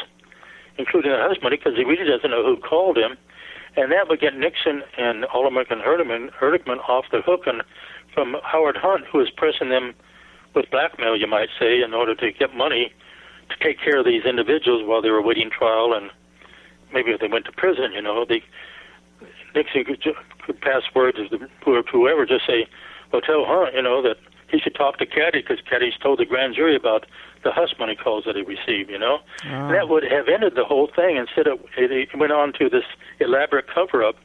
including the hush money, because he really doesn't know who called him. And that would get Nixon and All-American Herdman off the hook and from Howard Hunt, who was pressing them with blackmail, you might say, in order to get money to take care of these individuals while they were waiting trial, and maybe if they went to prison, you know. Nixon could pass word to whoever, just say, well, tell Hunt, you know, that he should talk to Caddy, because Caddy's told the grand jury about the hush money calls that he received, you know. And that would have ended the whole thing. Instead of it went on to this elaborate cover-up,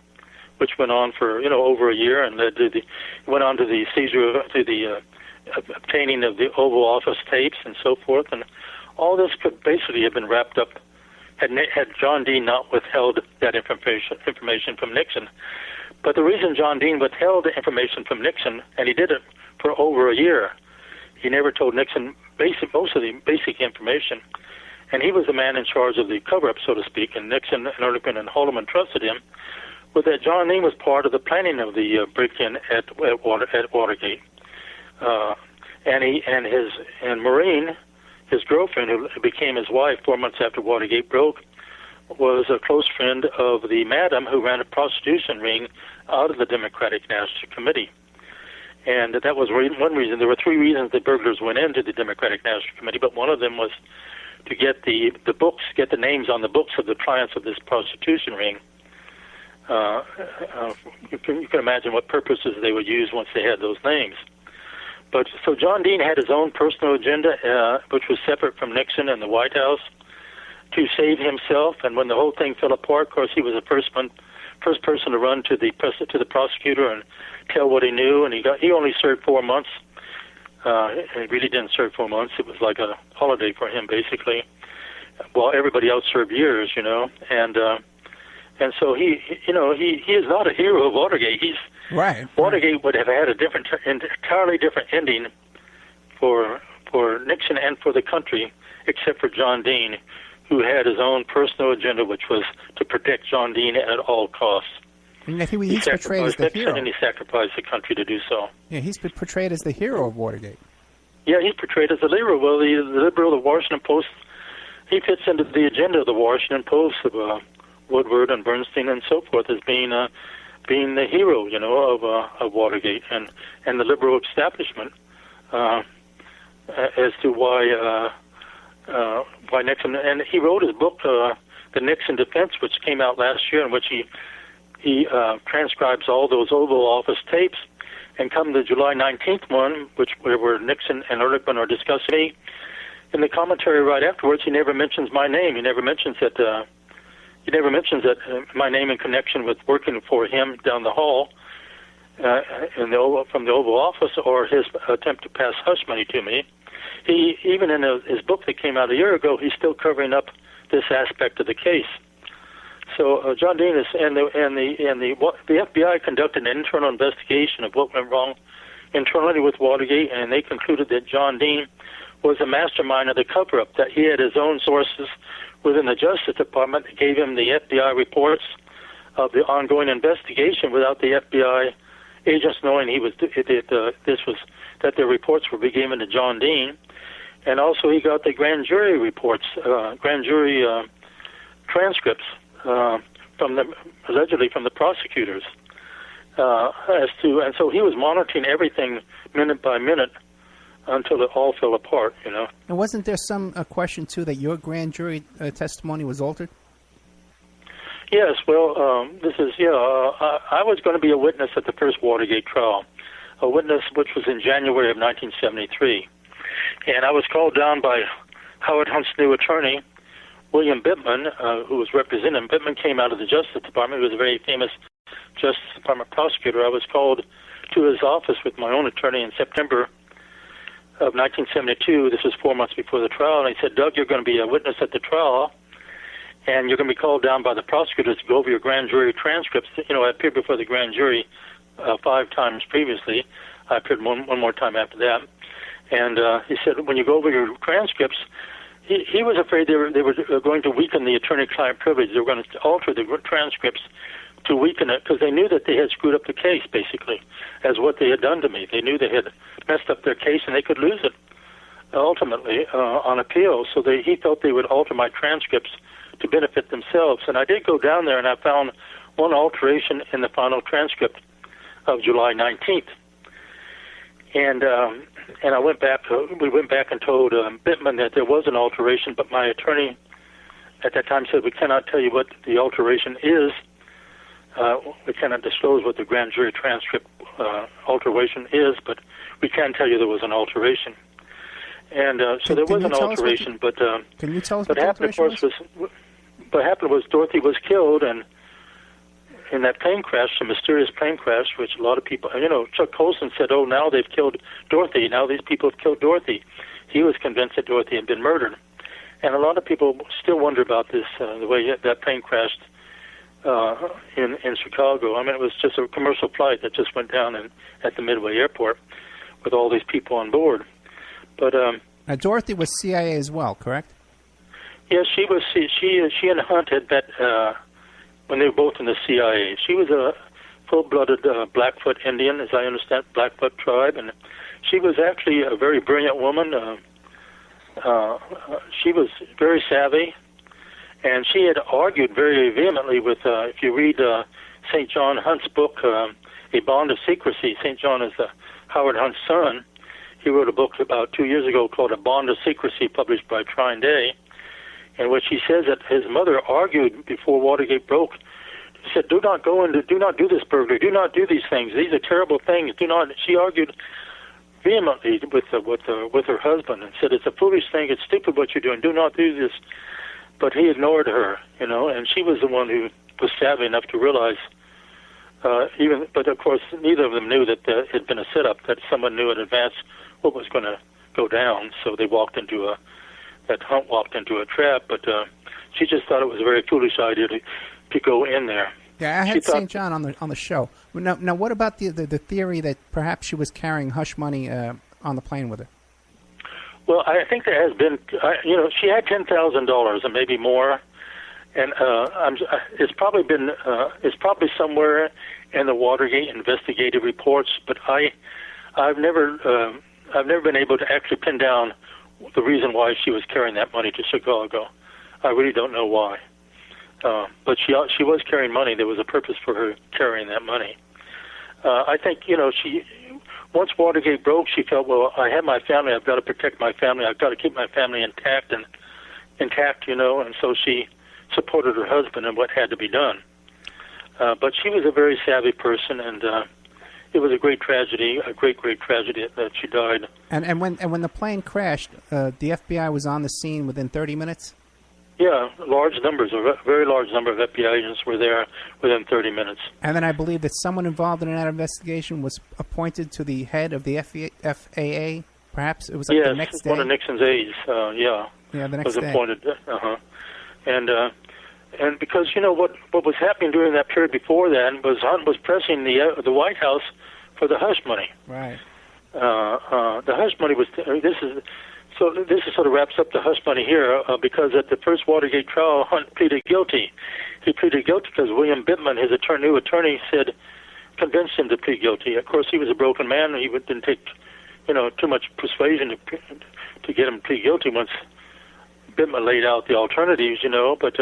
which went on for, you know, over a year, and went on to the seizure, to the obtaining of the Oval Office tapes and so forth. And all this could basically have been wrapped up had John Dean not withheld that information from Nixon. But the reason John Dean withheld the information from Nixon, and he did it for over a year, he never told Nixon most of the basic information, and he was the man in charge of the cover-up, so to speak, and Nixon and Ehrlichman and Haldeman trusted him, was that John Dean was part of the planning of the break-in at Watergate. And Maureen, his girlfriend, who became his wife 4 months after Watergate broke, was a close friend of the madam who ran a prostitution ring out of the Democratic National Committee. And that was one reason. There were three reasons the burglars went into the Democratic National Committee, but one of them was to get the books, get the names on the books of the clients of this prostitution ring. You can imagine what purposes they would use once they had those names. But so John Dean had his own personal agenda, which was separate from Nixon and the White House, to save himself. And when the whole thing fell apart, of course, he was the first person to run to the prosecutor and tell what he knew. And he only served 4 months. He really didn't serve 4 months. It was like a holiday for him, basically. While everybody else served years, you know. And so he is not a hero of Watergate. Watergate would have had a entirely different ending for Nixon and for the country, except for John Dean, who had his own personal agenda, which was to protect John Dean at all costs. And he's portrayed as the hero. And he sacrificed the country to do so. Yeah, he's been portrayed as the hero of Watergate. Yeah, he's portrayed as the hero. Well, the liberal, the Washington Post, he fits into the agenda of the Washington Post of Woodward and Bernstein and so forth as being the hero, you know, of Watergate and the liberal establishment as to why Nixon. And he wrote his book, The Nixon Defense, which came out last year, in which he transcribes all those Oval Office tapes. And come the July 19th one, where Nixon and Ehrlichman are discussing me, in the commentary right afterwards, he never mentions my name. He never mentions that. My name in connection with working for him down the hall from the Oval Office, or his attempt to pass hush money to me. He even in his book that came out a year ago, he's still covering up this aspect of the case. So John Dean and the FBI conducted an internal investigation of what went wrong internally with Watergate, and they concluded that John Dean was a mastermind of the cover-up, that he had his own sources within the Justice Department that gave him the FBI reports of the ongoing investigation without the FBI agents knowing that their reports were being given to John Dean, and also he got the grand jury reports, transcripts allegedly from the prosecutors, and so he was monitoring everything minute by minute until it all fell apart. And wasn't there some question too that your grand jury testimony was altered? Yes, well, I was going to be a witness at the first Watergate trial, a witness which was in January of 1973. And I was called down by Howard Hunt's new attorney, William Bittman, who was representing him. Bittman came out of the Justice Department. He was a very famous Justice Department prosecutor. I was called to his office with my own attorney in September of 1972. This was 4 months before the trial. And he said, Doug, you're going to be a witness at the trial, and you're going to be called down by the prosecutors to go over your grand jury transcripts. I appeared before the grand jury 5 times previously. I appeared one more time after that. And he said, when you go over your transcripts, he was afraid they were going to weaken the attorney-client privilege. They were going to alter the transcripts to weaken it because they knew that they had screwed up the case, basically, as what they had done to me. They knew they had messed up their case and they could lose it ultimately on appeal. So he felt they would alter my transcripts to benefit themselves. And I did go down there and I found one alteration in the final transcript of July 19th. And I went back. We went back and told Bittman that there was an alteration, but my attorney at that time said we cannot tell you what the alteration is. We cannot disclose what the grand jury transcript alteration is, but we can tell you there was an alteration. And so there was an alteration, but can you tell us what what happened? Of course, what happened was Dorothy was killed, and in that plane crash, a mysterious plane crash, which a lot of people, Chuck Colson said, "Oh, now they've killed Dorothy. Now these people have killed Dorothy." He was convinced that Dorothy had been murdered, and a lot of people still wonder about this, the way that plane crashed in Chicago. I mean, it was just a commercial flight that just went down at the Midway Airport with all these people on board. But Dorothy was CIA as well, correct? Yes, she was. She and Hunt had met when they were both in the CIA. She was a full-blooded Blackfoot Indian, as I understand, Blackfoot tribe, and she was actually a very brilliant woman. She was very savvy, and she had argued very vehemently with, if you read St. John Hunt's book, A Bond of Secrecy. St. John is Howard Hunt's son. He wrote a book about 2 years ago called A Bond of Secrecy, published by Trine Day, in which he says that his mother argued before Watergate broke. She said, do not do this burglary, do not do these things. These are terrible things. Do not. She argued vehemently with her husband and said, it's a foolish thing, it's stupid what you're doing, do not do this. But he ignored her, and she was the one who was savvy enough to realize, but of course neither of them knew that it had been a setup, that someone knew in advance what was going to go down, so they Hunt walked into a trap, but she just thought it was a very foolish idea to go in there. Yeah, I had St. John on the show. Now, what about the theory that perhaps she was carrying hush money on the plane with her? Well, I think there has been, she had $10,000 and maybe more, and it's probably somewhere in the Watergate investigative reports, but I've never been able to actually pin down the reason why she was carrying that money to Chicago. I really don't know why. But she was carrying money. There was a purpose for her carrying that money. I think, once Watergate broke, she felt, well, I have my family. I've got to protect my family. I've got to keep my family intact, and so she supported her husband in what had to be done. But she was a very savvy person, and it was a great tragedy, a great tragedy that she died. And when the plane crashed, the FBI was on the scene within 30 minutes? Yeah, a very large number of FBI agents were there within 30 minutes. And then I believe that someone involved in that investigation was appointed to the head of the FAA, perhaps? It was like the next day? Yes, one of Nixon's aides, Yeah, the next was day. appointed. And because, what was happening during that period before then was Hunt was pressing the White House for the hush money. Right. The hush money was, this sort of wraps up the hush money here, because at the first Watergate trial, Hunt pleaded guilty. He pleaded guilty because William Bittman, his new attorney, said, convinced him to plead guilty. Of course, he was a broken man. He didn't take, too much persuasion to get him to plead guilty once Bittman laid out the alternatives, But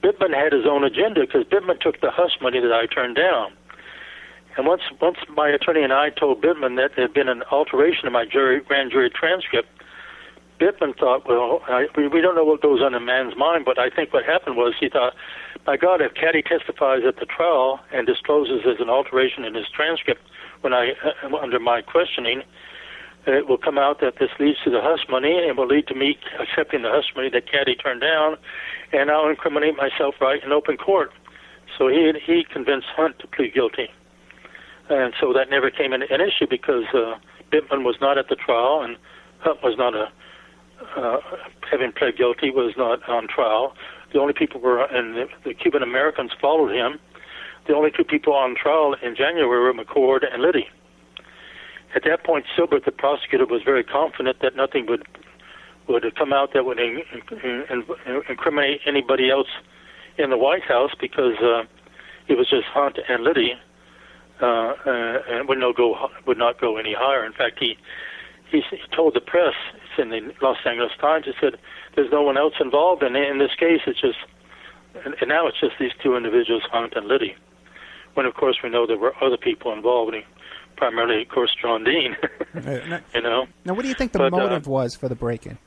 Bittman had his own agenda because Bittman took the hush money that I turned down. And once my attorney and I told Bittman that there had been an alteration in my grand jury transcript, Bittman thought, well, we don't know what goes on in a man's mind, but I think what happened was he thought, my God, if Caddy testifies at the trial and discloses there's an alteration in his transcript when under my questioning, it will come out that this leads to the hush money and will lead to me accepting the hush money that Caddy turned down, and I'll incriminate myself right in open court. So he convinced Hunt to plead guilty. And so that never came an issue because Bittman was not at the trial and Hunt was not having pled guilty, was not on trial. The only people and the Cuban Americans followed him. The only two people on trial in January were McCord and Liddy. At that point, Silbert, the prosecutor, was very confident that nothing would come out that would incriminate anybody else in the White House because it was just Hunt and Liddy, and would not go any higher. In fact, he told the press, it's in the Los Angeles Times, he said, "There's no one else involved, and in this case, it's just, and now it's just these two individuals, Hunt and Liddy." When of course we know there were other people involved. Primarily, of course, John Dean. Now, what do you think the motive was for the break-in?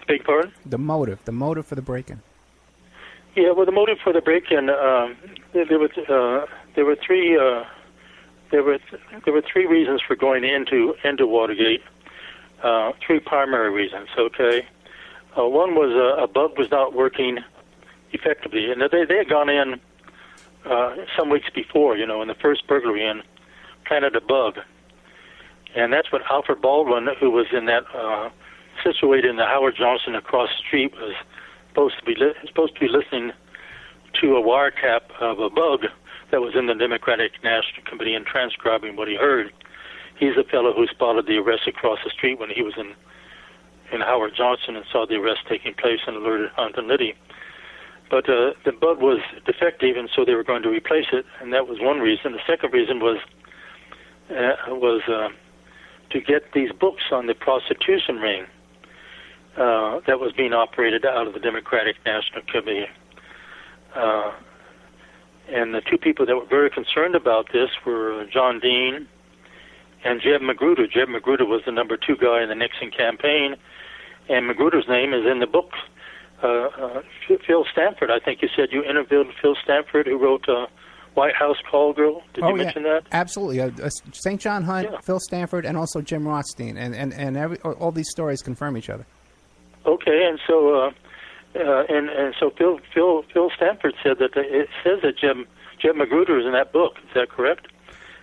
Beg pardon? The motive for the break-in. Yeah, well, the motive for the break-in, there were three reasons for going into Watergate. Three primary reasons. Okay, one was a bug was not working effectively, and they had gone in some weeks before, in the first burglary and planted a bug. And that's what Alfred Baldwin, who was in that situated in the Howard Johnson across the street, was supposed to be listening to a wiretap of a bug that was in the Democratic National Committee and transcribing what he heard. He's the fellow who spotted the arrest across the street when he was in Howard Johnson and saw the arrest taking place and alerted Hunt and Liddy. But the bug was defective, and so they were going to replace it, and that was one reason. The second reason was to get these books on the prostitution ring that was being operated out of the Democratic National Committee. And the two people that were very concerned about this were John Dean and Jeb Magruder. Jeb Magruder was the number 2 guy in the Nixon campaign, and Magruder's name is in the book. Phil Stanford, I think you said you interviewed Phil Stanford, who wrote White House Call Girl. Did you mention that? Absolutely. St. John Hunt, Phil Stanford, and also Jim Rothstein, and all these stories confirm each other. Okay, and so so Phil Stanford said that it says that Jeb Magruder is in that book. Is that correct?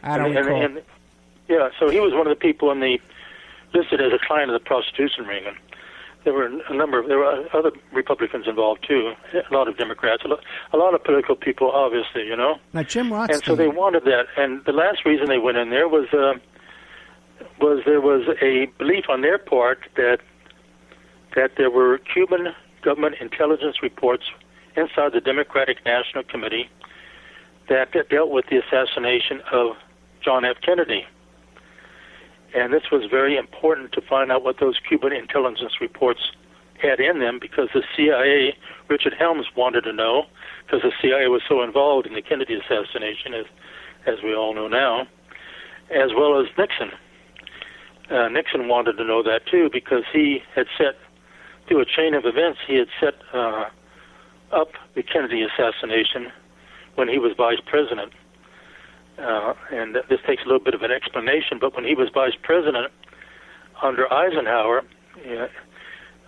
I don't recall. Yeah, so he was one of the people listed as a client of the prostitution ring. And there were other Republicans involved too, a lot of Democrats, a lot of political people, obviously, Now, Jim Rothstein. And so they wanted that. And the last reason they went in there was there was a belief on their part that there were Cuban government intelligence reports inside the Democratic National Committee that dealt with the assassination of John F. Kennedy. And this was very important to find out what those Cuban intelligence reports had in them, because the CIA, Richard Helms wanted to know, because the CIA was so involved in the Kennedy assassination, as we all know now, as well as Nixon. Nixon wanted to know that too, because he had set, through a chain of events, he had set up the Kennedy assassination when he was vice president. And this takes a little bit of an explanation, but when he was vice president under Eisenhower,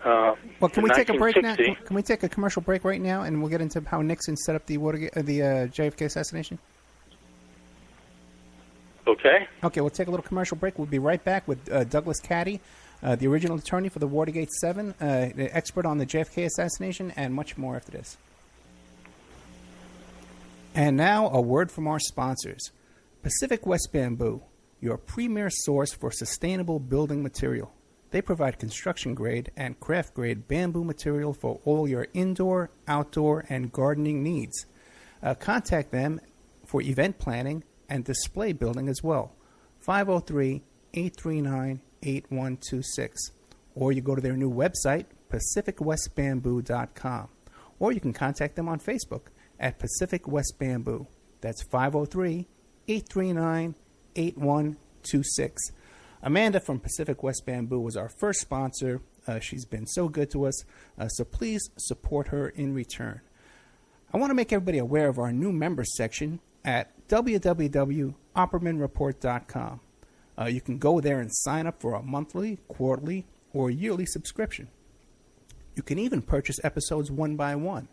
well, can we take a break now? Can we take a commercial break right now, and we'll get into how Nixon set up the JFK assassination? Okay. Okay, we'll take a little commercial break. We'll be right back with Douglas Caddy, the original attorney for the Watergate 7, the expert on the JFK assassination, and much more after this. And now, a word from our sponsors. Pacific West Bamboo, your premier source for sustainable building material. They provide construction-grade and craft-grade bamboo material for all your indoor, outdoor, and gardening needs. Contact them for event planning and display building as well. 503-839-8126. Or you go to their new website, pacificwestbamboo.com. Or you can contact them on Facebook at Pacific West Bamboo. That's 503-839-8126. Amanda from Pacific West Bamboo was our first sponsor. She's been so good to us, so please support her in return. I want to make everybody aware of our new members section at www.oppermanreport.com. You can go there and sign up for a monthly, quarterly, or yearly subscription. You can even purchase episodes one by one.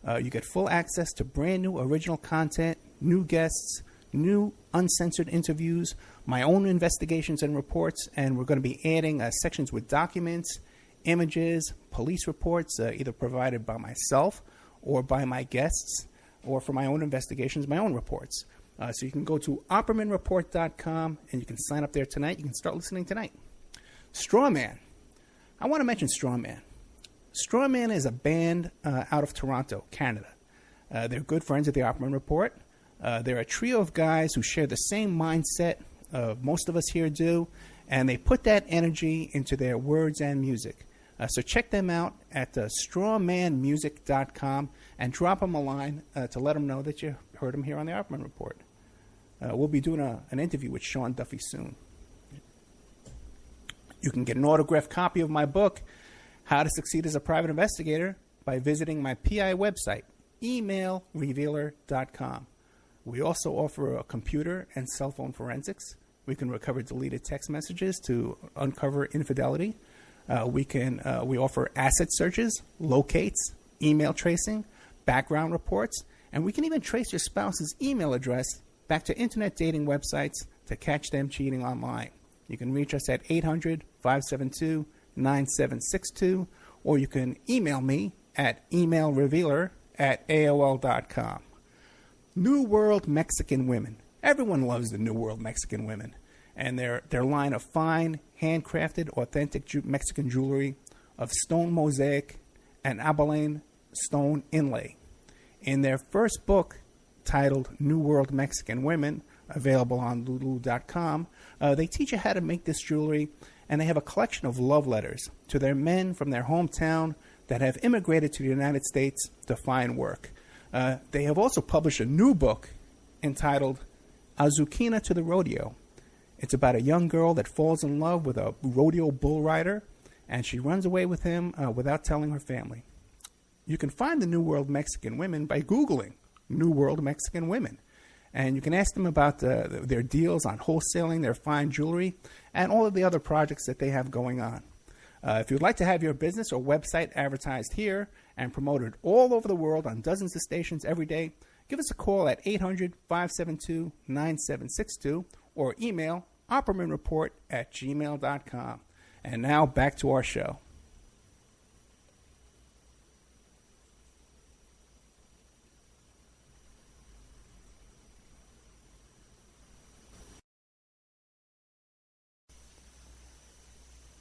You get full access to brand new original content, new guests, new uncensored interviews, my own investigations and reports, and we're going to be adding sections with documents, images, police reports, either provided by myself or by my guests, or for my own investigations, my own reports. So you can go to oppermanreport.com and you can sign up there tonight. You can start listening tonight. Strawman. I want to mention Strawman. Strawman is a band out of Toronto, Canada. They're good friends of the Opperman Report. They're a trio of guys who share the same mindset most of us here do, and they put that energy into their words and music. So check them out at strawmanmusic.com and drop them a line to let them know that you heard them here on the Opperman Report. We'll be doing an interview with Sean Duffy soon. You can get an autographed copy of my book, How to Succeed as a Private Investigator, by visiting my PI website, emailrevealer.com. We also offer a computer and cell phone forensics. We can recover deleted text messages to uncover infidelity. We offer asset searches, locates, email tracing, background reports, and we can even trace your spouse's email address back to internet dating websites to catch them cheating online. You can reach us at 800-572-9762, or you can email me at emailrevealer@aol.com. New World Mexican Women. Everyone loves the New World Mexican Women, and their line of fine, handcrafted, authentic Mexican jewelry of stone mosaic and abalone stone inlay. In their first book, titled New World Mexican Women, available on lulu.com, they teach you how to make this jewelry, and they have a collection of love letters to their men from their hometown that have immigrated to the United States to find work. They have also published a new book entitled Azuquina to the Rodeo. It's about a young girl that falls in love with a rodeo bull rider, and she runs away with him without telling her family. You can find the New World Mexican Women by Googling New World Mexican Women. And you can ask them about their deals on wholesaling their fine jewelry and all of the other projects that they have going on. If you'd like to have your business or website advertised here and promoted all over the world on dozens of stations every day, give us a call at 800-572-9762 or email oppermanreport@gmail.com. And now back to our show.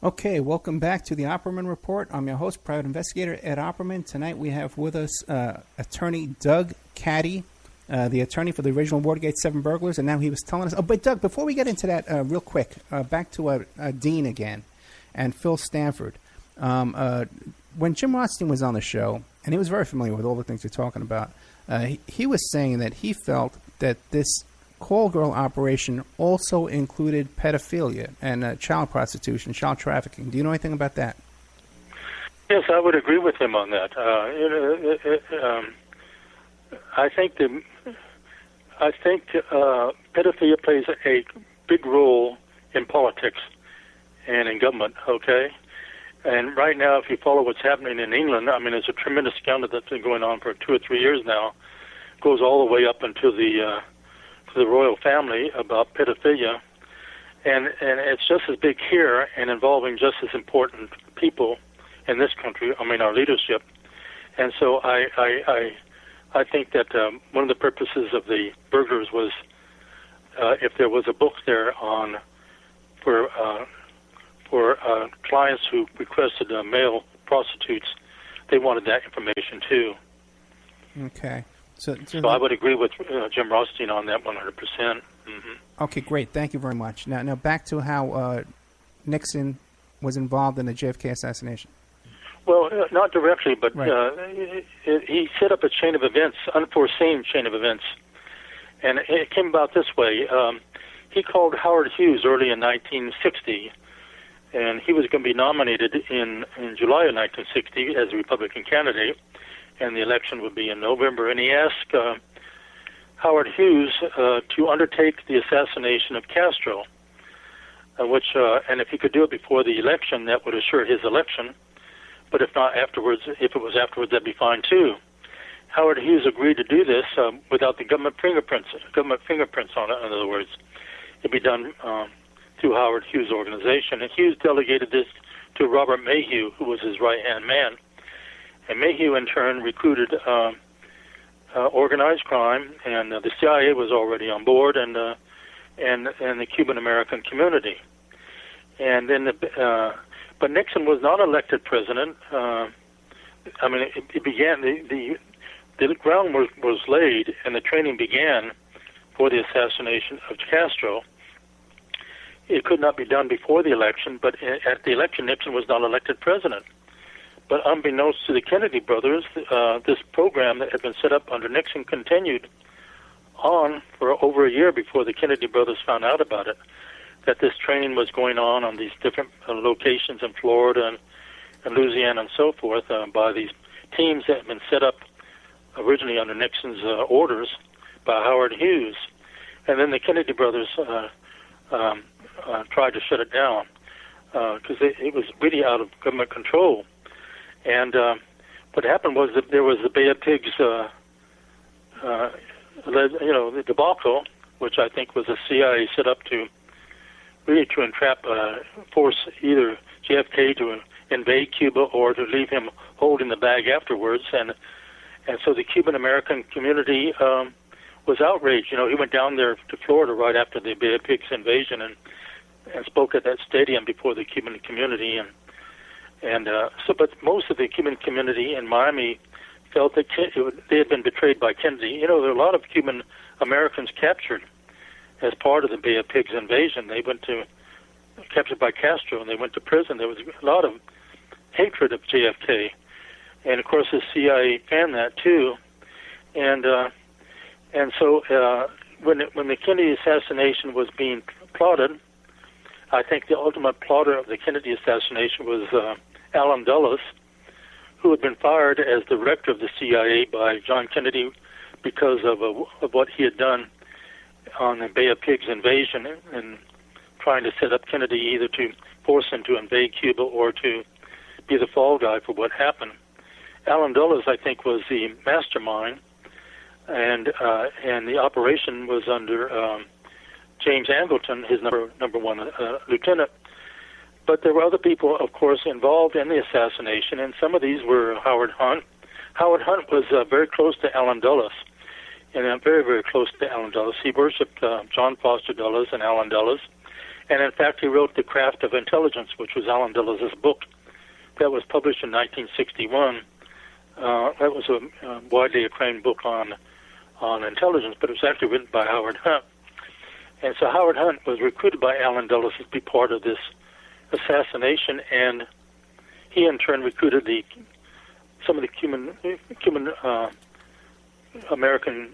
Okay, welcome back to the Opperman Report. I'm your host, Private Investigator Ed Opperman. Tonight we have with us attorney Doug Caddy, the attorney for the original Watergate 7 burglars, and now he was telling us... Oh, but Doug, before we get into that real quick, back to Dean again and Phil Stanford. When Jim Rothstein was on the show, and he was very familiar with all the things you're talking about, he was saying that he felt that this call girl operation also included pedophilia and child prostitution, child trafficking. Do you know anything about that? Yes, I would agree with him on that. I think pedophilia plays a big role in politics and in government. Okay, and right now, if you follow what's happening in England, I mean, there's a tremendous scandal that's been going on for 2 or 3 years now. It goes all the way up into the royal family about pedophilia, and it's just as big here and involving just as important people in this country. I mean, our leadership. And so I think that one of the purposes of the burglars was if there was a book there on for clients who requested male prostitutes, they wanted that information too. Okay. So I would agree with Jim Rothstein on that 100%. Mm-hmm. Okay, great. Thank you very much. Now back to how Nixon was involved in the JFK assassination. Well, not directly, but right. He set up a chain of events, unforeseen chain of events. And it came about this way. He called Howard Hughes early in 1960, and he was going to be nominated in July of 1960 as a Republican candidate, and the election would be in November. And he asked Howard Hughes to undertake the assassination of Castro, and if he could do it before the election, that would assure his election. But if not afterwards, if it was afterwards, that'd be fine too. Howard Hughes agreed to do this without the government fingerprints on it. In other words, it'd be done through Howard Hughes' organization. And Hughes delegated this to Robert Mayhew, who was his right-hand man. And Mayhew, in turn, recruited organized crime, and the CIA was already on board, and the Cuban-American community. And then, but Nixon was not elected president. It began. The ground was laid, and the training began for the assassination of Castro. It could not be done before the election, but at the election, Nixon was not elected president. But unbeknownst to the Kennedy brothers, this program that had been set up under Nixon continued on for over a year before the Kennedy brothers found out about it, that this training was going on these different locations in Florida and Louisiana and so forth by these teams that had been set up originally under Nixon's orders by Howard Hughes. And then the Kennedy brothers tried to shut it down because it was really out of government control. And what happened was that there was the Bay of Pigs, the debacle, which I think was the CIA set up to really to entrap, force either JFK to invade Cuba or to leave him holding the bag afterwards. And so the Cuban-American community was outraged. He went down there to Florida right after the Bay of Pigs invasion and spoke at that stadium before the Cuban community. But most of the Cuban community in Miami felt that they had been betrayed by Kennedy. There were a lot of Cuban Americans captured as part of the Bay of Pigs invasion. They went captured by Castro, and they went to prison. There was a lot of hatred of JFK, and of course the CIA fanned that too. And so when the Kennedy assassination was being plotted, I think the ultimate plotter of the Kennedy assassination was Allen Dulles, who had been fired as director of the CIA by John Kennedy because of what he had done on the Bay of Pigs invasion and trying to set up Kennedy either to force him to invade Cuba or to be the fall guy for what happened. Allen Dulles, I think, was the mastermind, and the operation was under James Angleton, his number one lieutenant. But there were other people, of course, involved in the assassination, and some of these were Howard Hunt. Howard Hunt was very close to Allen Dulles, and very, very close to Allen Dulles. He worshipped John Foster Dulles and Allen Dulles, and in fact he wrote The Craft of Intelligence, which was Allen Dulles' book that was published in 1961. That was a widely acclaimed book on intelligence, but it was actually written by Howard Hunt. And so Howard Hunt was recruited by Allen Dulles to be part of this assassination, and he in turn recruited some of the Cuban American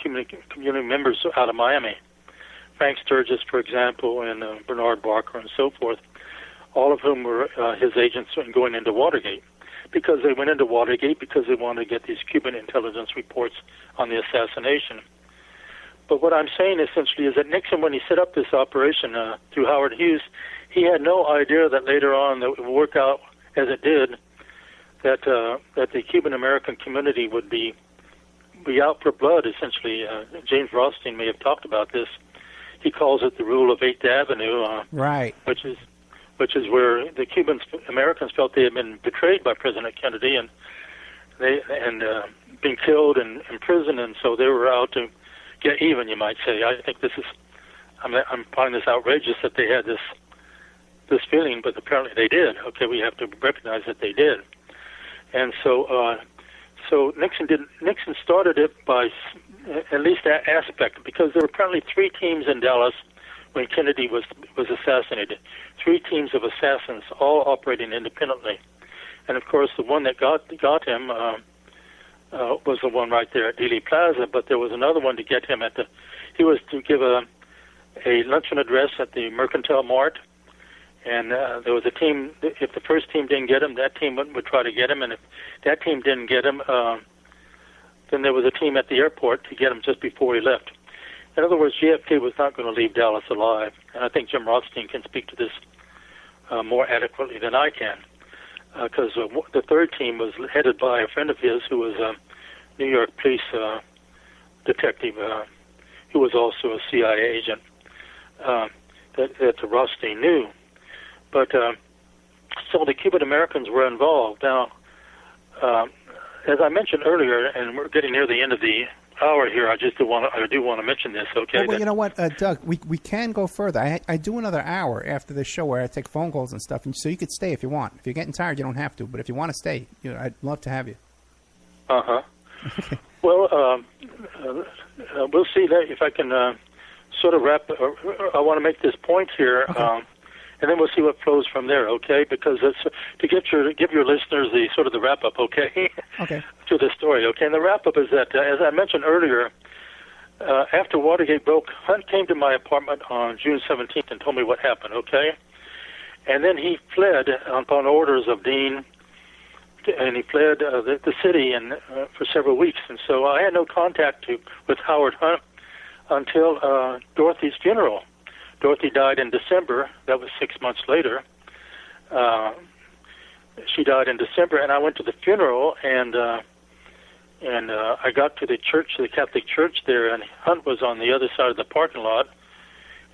community members out of Miami, Frank Sturgis, for example, and Bernard Barker, and so forth, all of whom were his agents in going into Watergate, because they went into Watergate because they wanted to get these Cuban intelligence reports on the assassination. But what I'm saying essentially is that Nixon, when he set up this operation through Howard Hughes, he had no idea that later on that it would work out as it did, that the Cuban American community would be out for blood. Essentially, James Rothstein may have talked about this. He calls it the rule of 8th Avenue, right? Which is where the Cuban Americans felt they had been betrayed by President Kennedy and been killed and imprisoned, and so they were out to get even, you might say. I think I'm finding this outrageous that they had this feeling, but apparently they did. Okay, we have to recognize that they did. And so so Nixon started it by at least that aspect, because there were apparently 3 teams in Dallas when Kennedy was assassinated. 3 teams of assassins, all operating independently. And of course, the one that got him was the one right there at Dealey Plaza. But there was another one to get him he was to give a luncheon address at the Mercantile Mart. And there was a team. If the first team didn't get him, that team would try to get him. And if that team didn't get him, then there was a team at the airport to get him just before he left. In other words, JFK was not going to leave Dallas alive. And I think Jim Rothstein can speak to this more adequately than I can, because the third team was headed by a friend of his who was a New York police detective who was also a CIA agent that Rothstein knew. But so the Cuban Americans were involved. Now, as I mentioned earlier, and we're getting near the end of the hour here, I do want to mention this. Okay. Well, you know what, Doug? We can go further. I do another hour after this show where I take phone calls and stuff, and so you could stay if you want. If you're getting tired, you don't have to. But if you want to stay, I'd love to have you. Okay. Well, we'll see that if I can sort of wrap. I want to make this point here. Okay. And then we'll see what flows from there, okay? Because it's to give your listeners the sort of the wrap up, okay? Okay. To the story, okay? And the wrap up is that, as I mentioned earlier, after Watergate broke, Hunt came to my apartment on June 17th and told me what happened, okay? And then he fled upon orders of Dean, and he fled the city for several weeks. And so I had no contact with Howard Hunt until Dorothy's funeral. Dorothy died in December. That was 6 months later. She died in December, and I went to the funeral, and I got to the church, the Catholic church there, and Hunt was on the other side of the parking lot,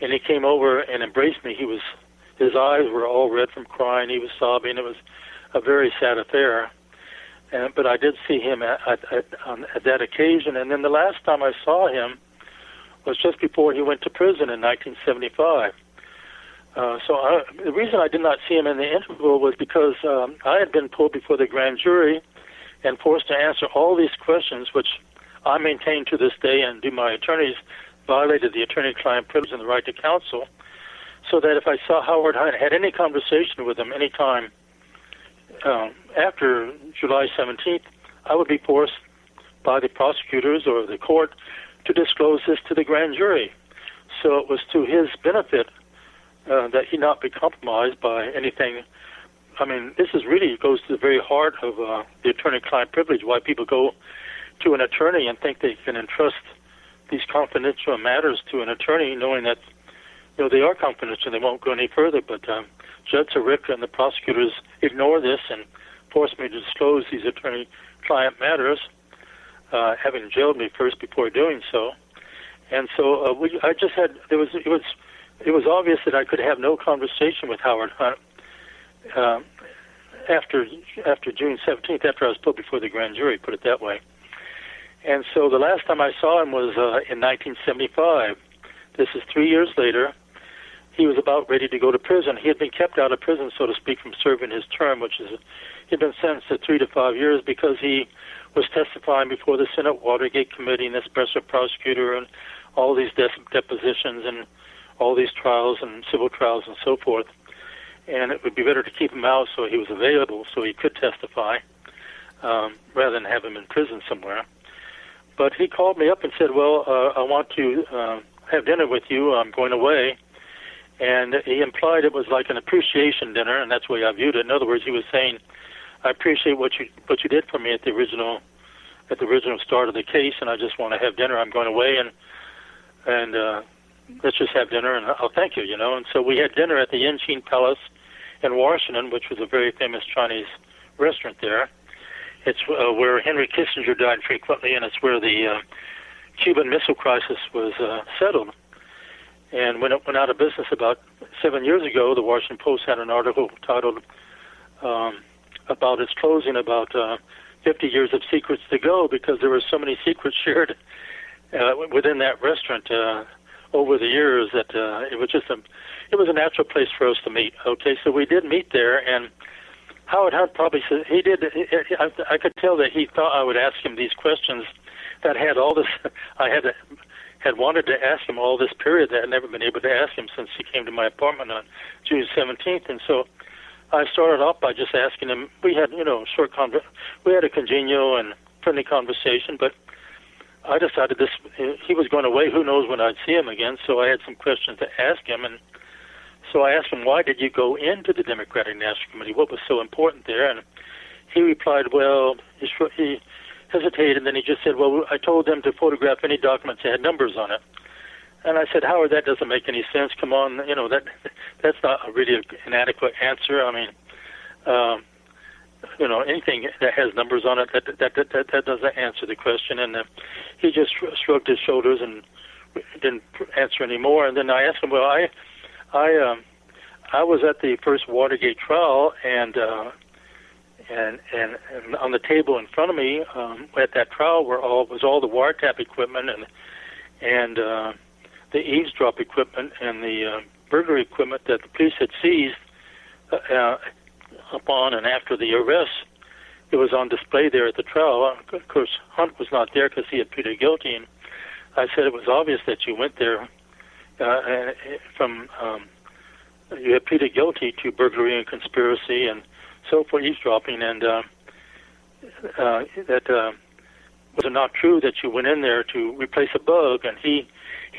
and he came over and embraced me. His eyes were all red from crying. He was sobbing. It was a very sad affair. But I did see him at that occasion, and then the last time I saw him was just before he went to prison in 1975. The reason I did not see him in the interval was because I had been pulled before the grand jury and forced to answer all these questions, which I maintain to this day, and do my attorneys violated the attorney-client privilege and the right to counsel, so that if I saw Howard Hunt, had any conversation with him any time after July 17th, I would be forced by the prosecutors or the court to disclose this to the grand jury. So it was to his benefit that he not be compromised by anything. I mean, this goes to the very heart of the attorney-client privilege, why people go to an attorney and think they can entrust these confidential matters to an attorney, knowing that they are confidential, they won't go any further. But Judge Sirica and the prosecutors ignore this and force me to disclose these attorney-client matters, having jailed me first before doing so. And so it was obvious that I could have no conversation with Howard Hunt after June 17th, after I was put before the grand jury, put it that way. And so the last time I saw him was in 1975. This is 3 years later. He was about ready to go to prison. He had been kept out of prison, so to speak, from serving his term, he'd been sentenced to 3 to 5 years because he was testifying before the Senate Watergate Committee and the special prosecutor and all these depositions and all these trials and civil trials and so forth. And it would be better to keep him out so he was available so he could testify rather than have him in prison somewhere. But he called me up and said, well, I want to have dinner with you. I'm going away. And he implied it was like an appreciation dinner, and that's the way I viewed it. In other words, he was saying, I appreciate what you did for me at the original start of the case, and I just want to have dinner. I'm going away, and let's just have dinner, and I'll thank you, And so we had dinner at the Yenching Palace in Washington, which was a very famous Chinese restaurant there. It's where Henry Kissinger died frequently, and it's where the Cuban Missile Crisis was settled. And when it went out of business about 7 years ago, the Washington Post had an article titled about its closing, about 50 years of secrets to go, because there were so many secrets shared within that restaurant over the years that it was a natural place for us to meet. Okay, so we did meet there, and Howard Hunt probably said he did. I could tell that he thought I would ask him these questions that had all this. I had wanted to ask him all this period that I had never been able to ask him since he came to my apartment on June 17th, and so I started off by just asking him. We had, we had a congenial and friendly conversation, but I decided he was going away. Who knows when I'd see him again? So I had some questions to ask him, and so I asked him, why did you go into the Democratic National Committee? What was so important there? And he replied, well, he hesitated, and then he just said, well, I told them to photograph any documents that had numbers on it. And I said, Howard, that doesn't make any sense. Come on, that's not really an adequate answer. I mean, anything that has numbers on it, that doesn't answer the question. And he just shrugged his shoulders and didn't answer anymore. And then I asked him, well, I was at the first Watergate trial, and on the table in front of me at that trial was all the wiretap equipment and the eavesdrop equipment and the burglary equipment that the police had seized upon and after the arrest. It was on display there at the trial. Of course, Hunt was not there because he had pleaded guilty, and I said it was obvious that you went there you had pleaded guilty to burglary and conspiracy and so for eavesdropping, and that was it not true that you went in there to replace a bug? And he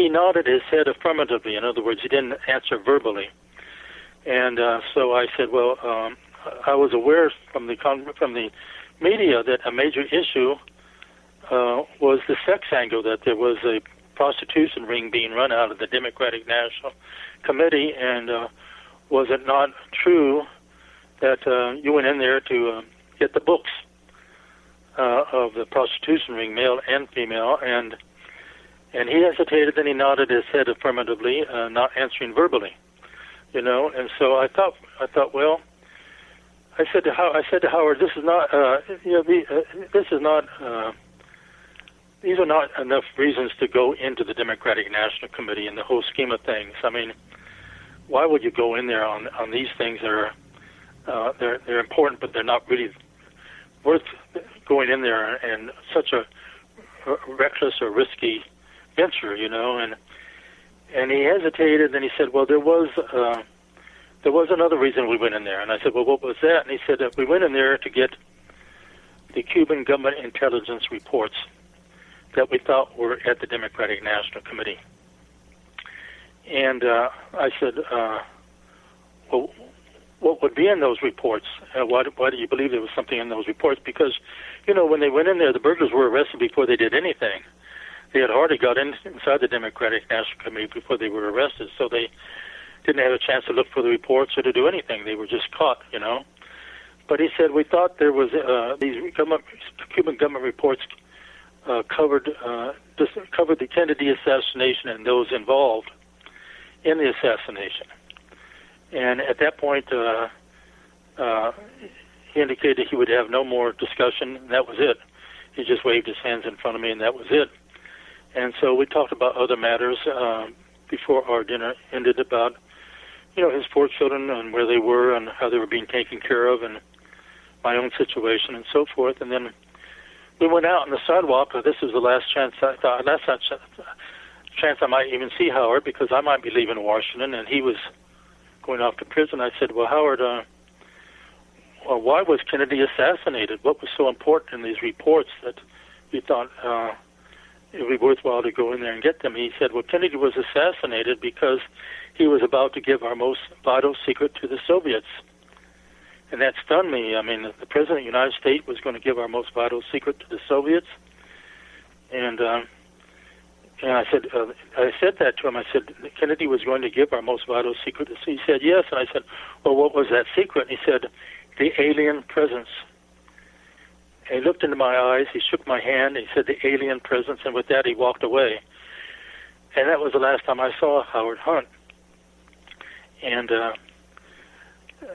nodded his head affirmatively. In other words, he didn't answer verbally. And so I said, well, I was aware from the media that a major issue was the sex angle, that there was a prostitution ring being run out of the Democratic National Committee, and was it not true that you went in there to get the books of the prostitution ring, male and female, and he hesitated, then he nodded his head affirmatively, not answering verbally, and so I thought, well, I said to Howard, this is not, these are not enough reasons to go into the Democratic National Committee in the whole scheme of things. I mean, why would you go in there on these things that are they're important, but they're not really worth going in there and such a reckless or risky venture, And he hesitated, and he said, well, there was another reason we went in there. And I said, well, what was that? And he said that we went in there to get the Cuban government intelligence reports that we thought were at the Democratic National Committee. And I said, well, what would be in those reports? Why do you believe there was something in those reports? Because, when they went in there, the burglars were arrested before they did anything. They had hardly got inside the Democratic National Committee before they were arrested, so they didn't have a chance to look for the reports or to do anything. They were just caught, But he said, we thought there was these Cuban government reports covered the Kennedy assassination and those involved in the assassination. And at that point, he indicated he would have no more discussion, and that was it. He just waved his hands in front of me, and that was it. And so we talked about other matters before our dinner ended, about, his 4 children and where they were and how they were being taken care of, and my own situation and so forth. And then we went out on the sidewalk. This was the last chance chance I might even see Howard, because I might be leaving Washington, and he was going off to prison. I said, well, Howard, why was Kennedy assassinated? What was so important in these reports that you thought it would be worthwhile to go in there and get them? He said, well, Kennedy was assassinated because he was about to give our most vital secret to the Soviets. And that stunned me. I mean, the President of the United States was going to give our most vital secret to the Soviets. And I said that to him. I said, Kennedy was going to give our most vital secret. He said, yes. And I said, well, what was that secret? And he said, the alien presence. And he looked into my eyes. He shook my hand. And he said, the alien presence. And with that, he walked away. And that was the last time I saw Howard Hunt. And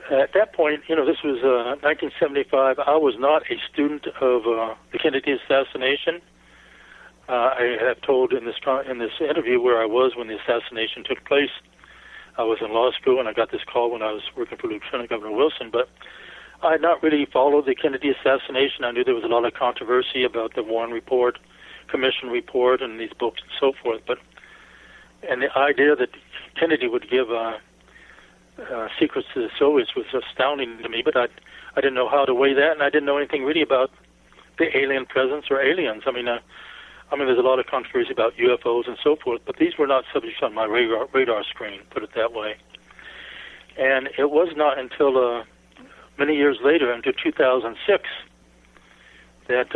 at that point, this was 1975. I was not a student of the Kennedy assassination. I have told in this interview where I was when the assassination took place. I was in law school, and I got this call when I was working for Lieutenant Governor Wilson. But I had not really followed the Kennedy assassination. I knew there was a lot of controversy about the Warren Report, Commission Report, and these books and so forth. And the idea that Kennedy would give secrets to the Soviets was astounding to me. But I didn't know how to weigh that, and I didn't know anything really about the alien presence or aliens. I mean, there's a lot of controversy about UFOs and so forth, but these were not subjects on my radar screen, put it that way. And it was not until many years later, until 2006, that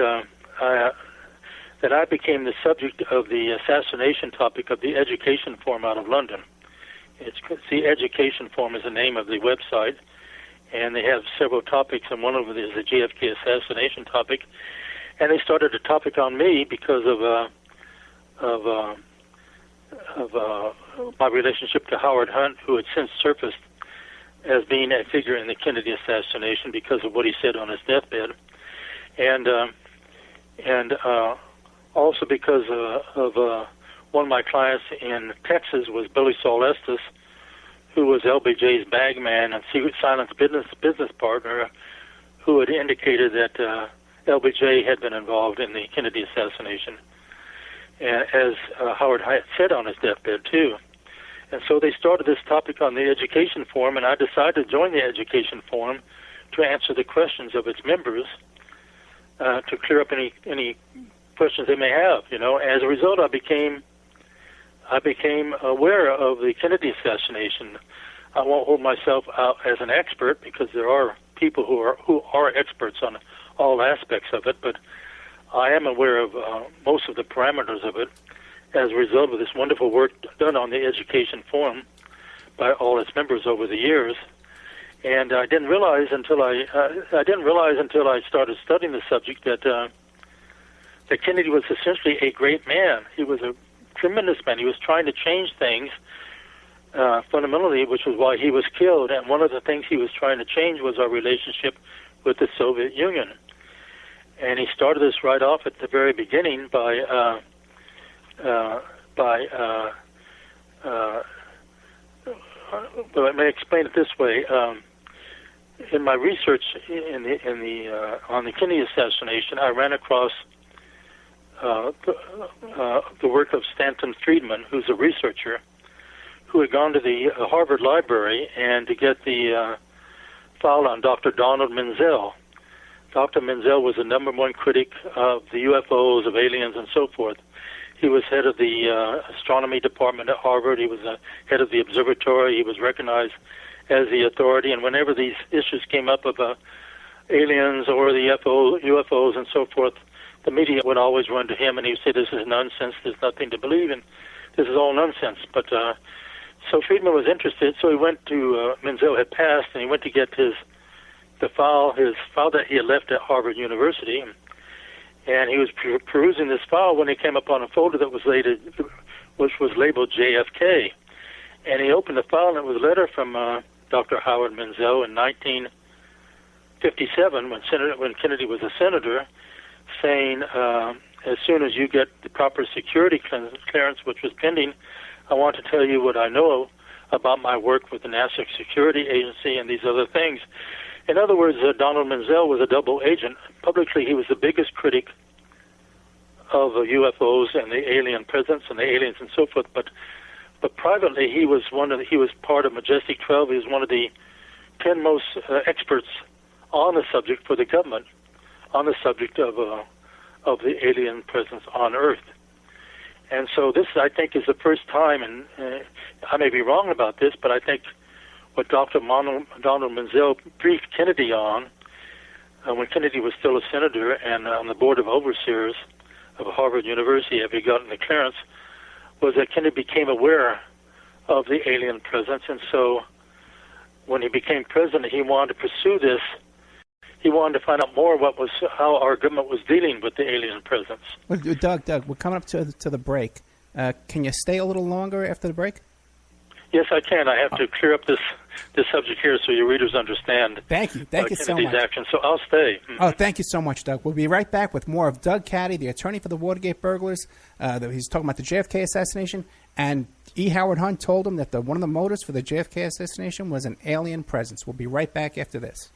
I became the subject of the assassination topic of the Education Forum out of London. It's the Education Forum is the name of the website, and they have several topics, and one of them is the JFK assassination topic. And they started a topic on me because of my relationship to Howard Hunt, who had since surfaced as being a figure in the Kennedy assassination because of what he said on his deathbed, and also because of one of my clients in Texas was Billy Saul Estes, who was LBJ's bagman and secret silence business partner, who had indicated that LBJ had been involved in the Kennedy assassination, and as Howard Hunt said on his deathbed too. And so they started this topic on the Education Forum, and I decided to join the Education Forum to answer the questions of its members, to clear up any questions they may have. As a result, I became aware of the Kennedy assassination. I won't hold myself out as an expert because there are people who are experts on all aspects of it, but I am aware of most of the parameters of it as a result of this wonderful work done on the Education Forum by all its members over the years. And I didn't realize until I started studying the subject that Kennedy was essentially a great man. He was a tremendous man. He was trying to change things fundamentally, which was why he was killed. And one of the things he was trying to change was our relationship with the Soviet Union. And he started this right off at the very beginning by let me explain it this way. In my research on the Kennedy assassination, I ran across the work of Stanton Friedman, who's a researcher, who had gone to the Harvard Library and to get the file on Dr. Donald Menzel. Dr. Menzel was the #1 critic of the UFOs, of aliens, and so forth. He was head of the astronomy department at Harvard. He was head of the observatory. He was recognized as the authority. And whenever these issues came up of aliens or the UFOs and so forth, the media would always run to him, and he would say, "This is nonsense. There's nothing to believe in. This is all nonsense." But so Friedman was interested. So he went to Menzel had passed, and he went to get his file that he had left at Harvard University. And he was perusing this file when he came upon a folder that was which was labeled JFK. And he opened the file, and it was a letter from Dr. Howard Menzel in 1957, when Kennedy was a senator, saying, as soon as you get the proper security clearance, which was pending, I want to tell you what I know about my work with the NASA Security Agency and these other things. In other words, Donald Menzel was a double agent. Publicly, he was the biggest critic of UFOs and the alien presence and the aliens and so forth. But privately, he was part of Majestic 12. He was one of the 10 most experts on the subject for the government, on the subject of the alien presence on Earth. And so this, I think, is the first time, and I may be wrong about this, but I think what Dr. Donald Menzel briefed Kennedy on, when Kennedy was still a senator and on the board of overseers of Harvard University, having gotten the clearance, was that Kennedy became aware of the alien presence. And so when he became president, he wanted to pursue this. He wanted to find out more how our government was dealing with the alien presence. Well, Doug, we're coming up to the break. Can you stay a little longer after the break? Yes, I can. I have to clear up this subject here so your readers understand. Thank you so much. Actions. So I'll stay. Oh, thank you so much, Doug. We'll be right back with more of Doug Caddy, the attorney for the Watergate burglars. He's talking about the JFK assassination, and E. Howard Hunt told him that one of the motives for the JFK assassination was an alien presence. We'll be right back after this.